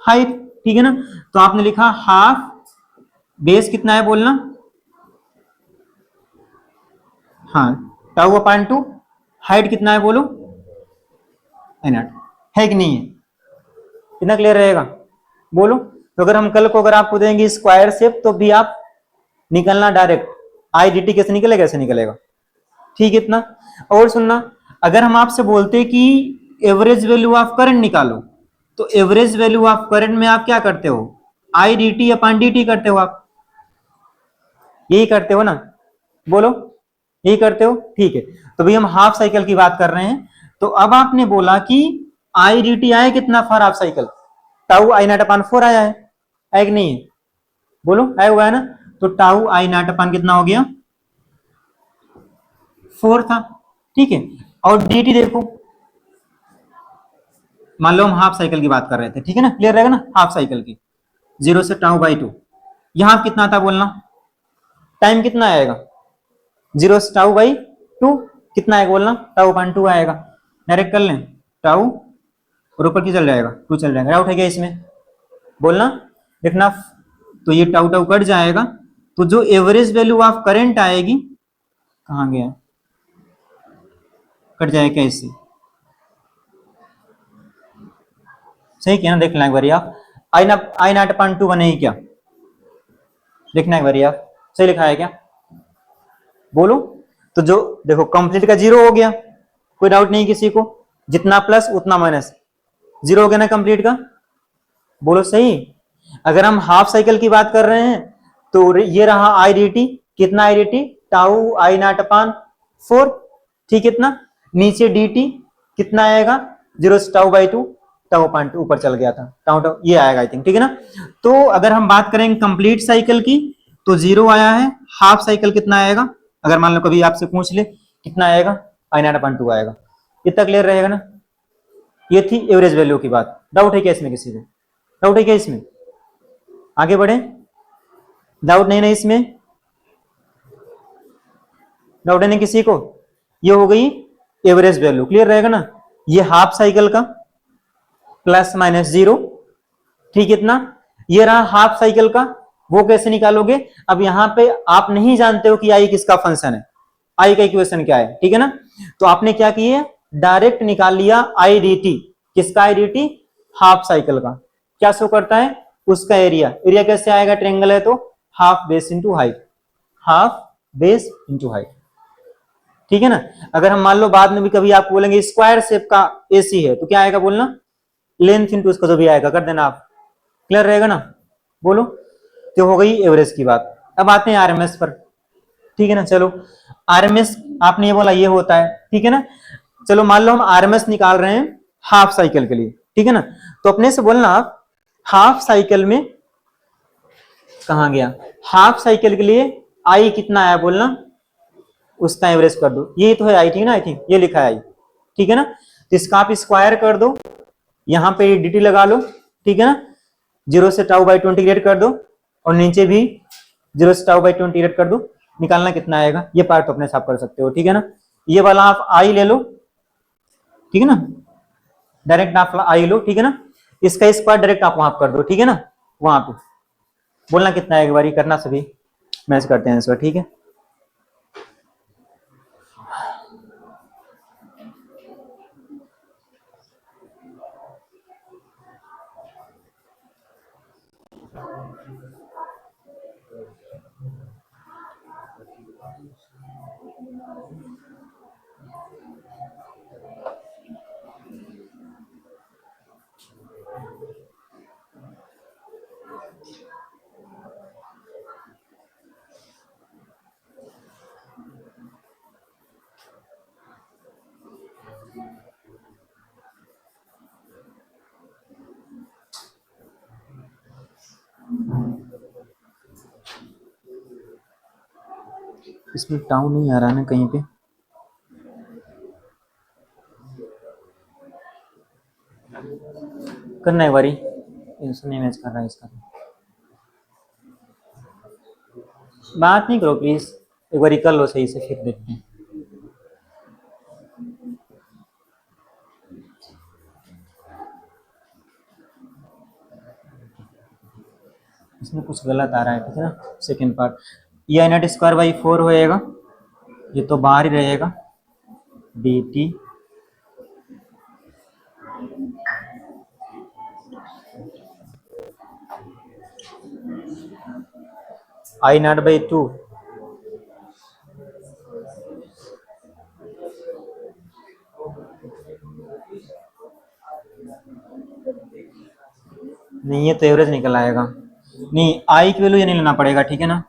हाइट, ठीक है ना। तो आपने लिखा हाफ बेस कितना है बोलना? हाँ, टाउ अपॉन 2, हाइट कितना है बोलो? एनआर, है कि नहीं है? कितना क्लियर रहेगा बोलो। तो अगर हम कल को अगर आपको देंगे स्क्वायर शेप, तो भी आप निकलना डायरेक्ट आई डी टी कैसे निकलेगा, कैसे निकलेगा, ठीक है इतना। और सुनना, अगर हम आपसे बोलते कि एवरेज वैल्यू ऑफ करंट निकालो, तो एवरेज वैल्यू ऑफ करंट में आप क्या करते हो? आई d T upon D T करते हो आप, यही करते हो ना, बोलो यही करते हो, ठीक है। तो भाई हम हाफ साइकिल की बात कर रहे हैं। तो अब आपने बोला कि आई डी टी आया कितना for half cycle? Tau I not upon 4 आया कि नहीं है? बोलो आया हुआ है ना। तो टाउ आई नॉट अपॉन कितना हो गया? 4 था, ठीक है। और डी टी देखो, मान लो हम हाफ साइकिल की बात कर रहे थे, ठीक है ना, क्लियर रहेगा ना, हाफ साइकिल की 0 से टाउ बाई 2। यहां कितना था बोलना? टाइम कितना आएगा? 0 से टाउ बाई 2 कितना आएगा बोलना? टाउ अपॉन 2 आएगा। डायरेक्ट कर लें, टाउ और ऊपर की चल जाएगा 2 चल जाएगा। डाउट है क्या इसमें बोलना? देखना, तो ये टाउ टाउ कट जाएगा, तो जो एवरेज वैल्यू ऑफ करंट आएगी, कहां गया, कट जाएगा क्या इससे? सही किया ना, देखना एक बार आप, आई नॉट अपॉन 2 बनेगी क्या? देखना एक बार आप, सही लिखा है क्या बोलो। तो जो देखो कंप्लीट का 0 हो गया, कोई डाउट नहीं किसी को, जितना प्लस उतना माइनस, 0 हो गया ना कंप्लीट का, बोलो सही। अगर हम हाफ साइकिल की बात कर रहे हैं, तो ये रहा आई डी टी, कितना आई d T? Tau I not upon 4, ठीक, इतना। नीचे डी टी कितना आएगा? 0 से टाउ बाई 2, टाउ अपॉन 2 ऊपर चल गया था, टाउ टाउ ये आएगा आई थिंक, ठीक है ना। तो अगर हम बात करेंगे कंप्लीट साइकिल की, तो 0 आया है। हाफ साइकिल कितना आएगा? अगर मान लो कभी आपसे पूछ ले कितना आएगा, आई नॉट अपॉन 2 आएगा। इतना क्लियर रहेगा ना। ये थी एवरेज वैल्यू की बात। डाउट है क्या इसमें किसी को? डाउट है क्या इसमें? आगे बढ़े, डाउट नहीं ना इसमें? डाउट है नहीं किसी को? ये हो गई एवरेज वैल्यू, क्लियर रहेगा ना। ये हाफ साइकिल का प्लस माइनस जीरो, ठीक, इतना। ये रहा हाफ साइकिल का, वो कैसे निकालोगे? अब यहां पे आप नहीं जानते हो कि आई किसका फंक्शन है, आई का इक्वेशन क्या है, ठीक है ना। तो आपने क्या किया, डायरेक्ट निकाल लिया आई डी टी। किसका i d t? Half cycle का। क्या शो करता है? उसका एरिया। एरिया कैसे आएगा? ट्रायंगल है तो half base into height, half base into height, ठीक है ना। अगर हम मान लो बाद में भी कभी आपको बोलेंगे स्क्वायर शेप का एसी है, तो क्या आएगा बोलना? लेंथ इंटू उसका जो भी आएगा कर देना आप, क्लियर रहेगा ना। बोलो। तो हो गई एवरेज की बात। अब आते हैं आरएमएस पर, ठीक है ना। चलो आरएमएस आपने ये बोला ये होता है, ठीक है ना। चलो मान लो हम आरएमएस निकाल रहे हैं हाफ साइकिल के लिए, ठीक है ना। तो अपने से बोलना आप हाफ साइकिल में, कहां गया, हाफ साइकिल के लिए आई कितना आया बोलना, उसका एवरेज कर दो। ये तो है आई, ठीक है ना, आई थिंक ये लिखा है आई, ठीक है ना। तो इसका आप स्क्वायर कर दो, यहां पे dt लगा लो, ठीक है ना। 0 से टाउ बाई 20 ग्रेड कर दो, और नीचे भी 0 से टाउ बाई 20 ग्रेड कर दो। निकालना कितना आएगा, ये पार्ट तो अपने साफ कर सकते हो, ठीक है ना। ये वाला आप आई ले लो, ठीक है ना, डायरेक्ट आप आई लो, ठीक है ना। इसका स्क्वायर डायरेक्ट आप वहां कर दो, ठीक है ना। वहां पे बोलना कितना है, एक बार करना, सभी मैच करते हैं आंसर, ठीक है। इसमें टाउ नहीं आ रहा ना कहीं पे, करना है बारी, नहीं मैच कर रहा है इसका। बात नहीं करो प्लीज, एक बार कर लो सही से, फिर देखते हैं। इसमें कुछ गलत आ रहा है, ठीक है ना। सेकेंड पार्ट, ये आई नॉट स्क्वायर बाई 4 होएगा, ये तो बाहर ही रहेगा, D T I not by 2, नहीं ये तो एवरेज निकल आएगा। नहीं आई की वैल्यू ये नहीं लेना पड़ेगा, ठीक है ना।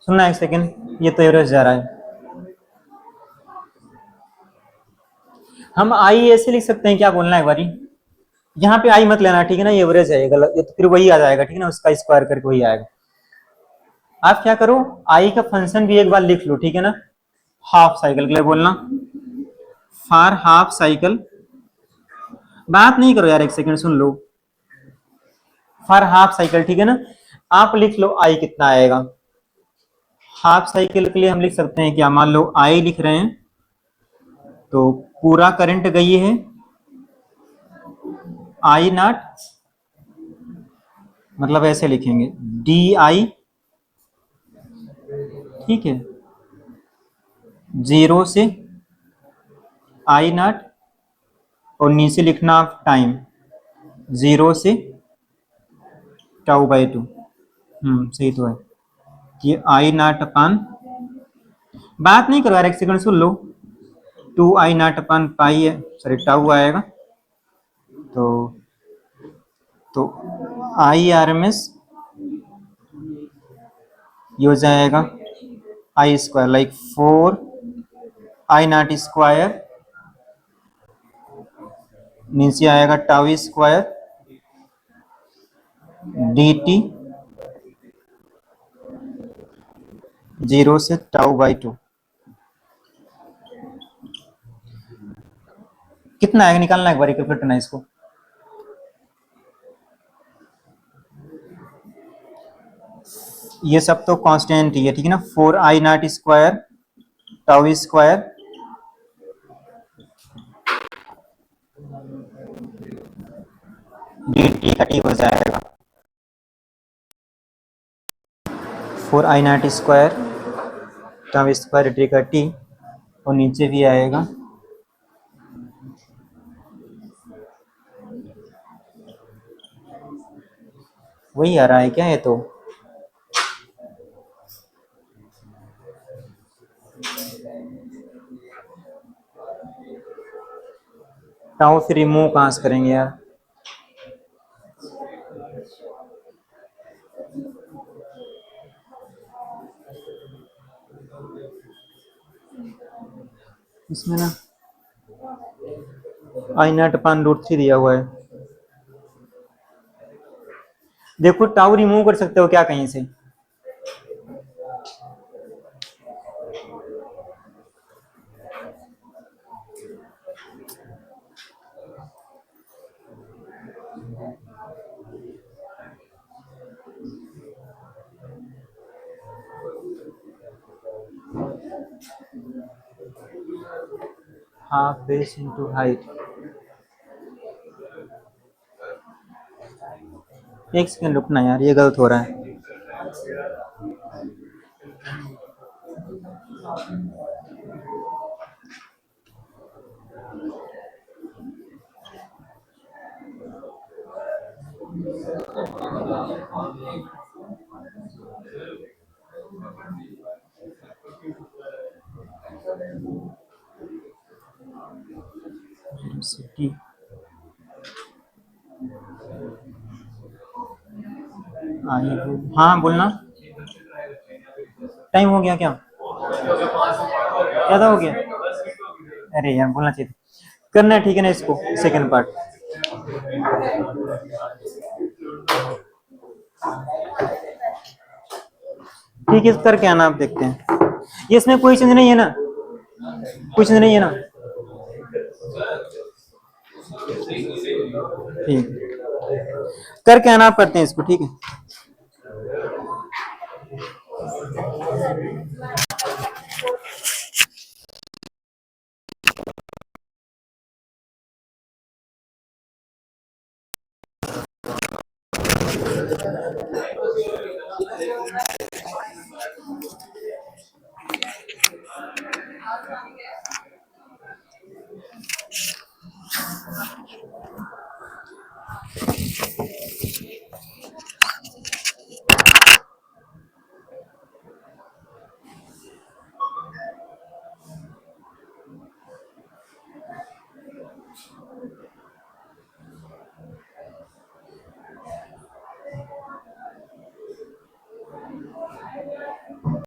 सुनना एक सेकेंड, ये तो एवरेज जा रहा है। हम आई ऐसे लिख सकते हैं, क्या बोलना है एक बारी, यहाँ पे आई मत लेना, ठीक है ना, ये एवरेज है, ये गलत, ये तो फिर वही आ जाएगा, ठीक है ना, उसका स्क्वायर करके वही आएगा। आप क्या करो, आई का फंक्शन भी एक बार लिख लो, ठीक है ना। हाफ साइकिल के लिए बोलना, फॉर हाफ साइकिल, बात नहीं करो यार, एक second soon low, for half cycle, ठीक है ना। आप लिख लो आई कितना आएगा। हाफ साइकिल के लिए हम लिख सकते हैं क्या, मान लो आई लिख रहे हैं, तो पूरा करंट गई है आई नॉट, मतलब ऐसे लिखेंगे डी आई, ठीक है, 0 से आई नॉट, और नीचे लिखना आप टाइम 0 से टाउ बाई 2, सही तो है। ये आई नॉट अपान, बात नहीं करो यार, एक सेकंड सुन लो, 2 आई नॉट अपान पाई है, सॉरी टाउ आएगा, तो आई आर एम एस ये हो जाएगा i square, like 4 i naught square, नीचे आएगा टाउ स्क्वायर डी टी 0 से टाउ बाई 2, कितना आएगा निकालना एक बार, कैलकुलेट करना इसको। ये सब तो कांस्टेंट ही है, ठीक है ना। 4 i naught square tau square d t का टी हो जाएगा 4 I0 square tau square d का टी, और नीचे भी आएगा वही आ रहा है क्या, ये तो टाउ फिर रिमूव कहाँ से करेंगे यार, इसमें ना I0/√3 दिया हुआ है। देखो टाउ रिमूव कर सकते हो क्या कहीं से, हाफ बेस इंटू हाइट। एक सेकंड रुकना यार, ये गलत हो रहा है। सिटी हाँ बोलना, टाइम हो गया क्या, ज्यादा हो गया, अरे यार बोलना चाहिए था। करना है ठीक है ना इसको, सेकंड पार्ट। ठीक है करके आना, आप देखते हैं ये इसमें कोई चीज नहीं है ना, कोई चीज नहीं है ना, ठीक करके आना, आप करते हैं इसको, ठीक है।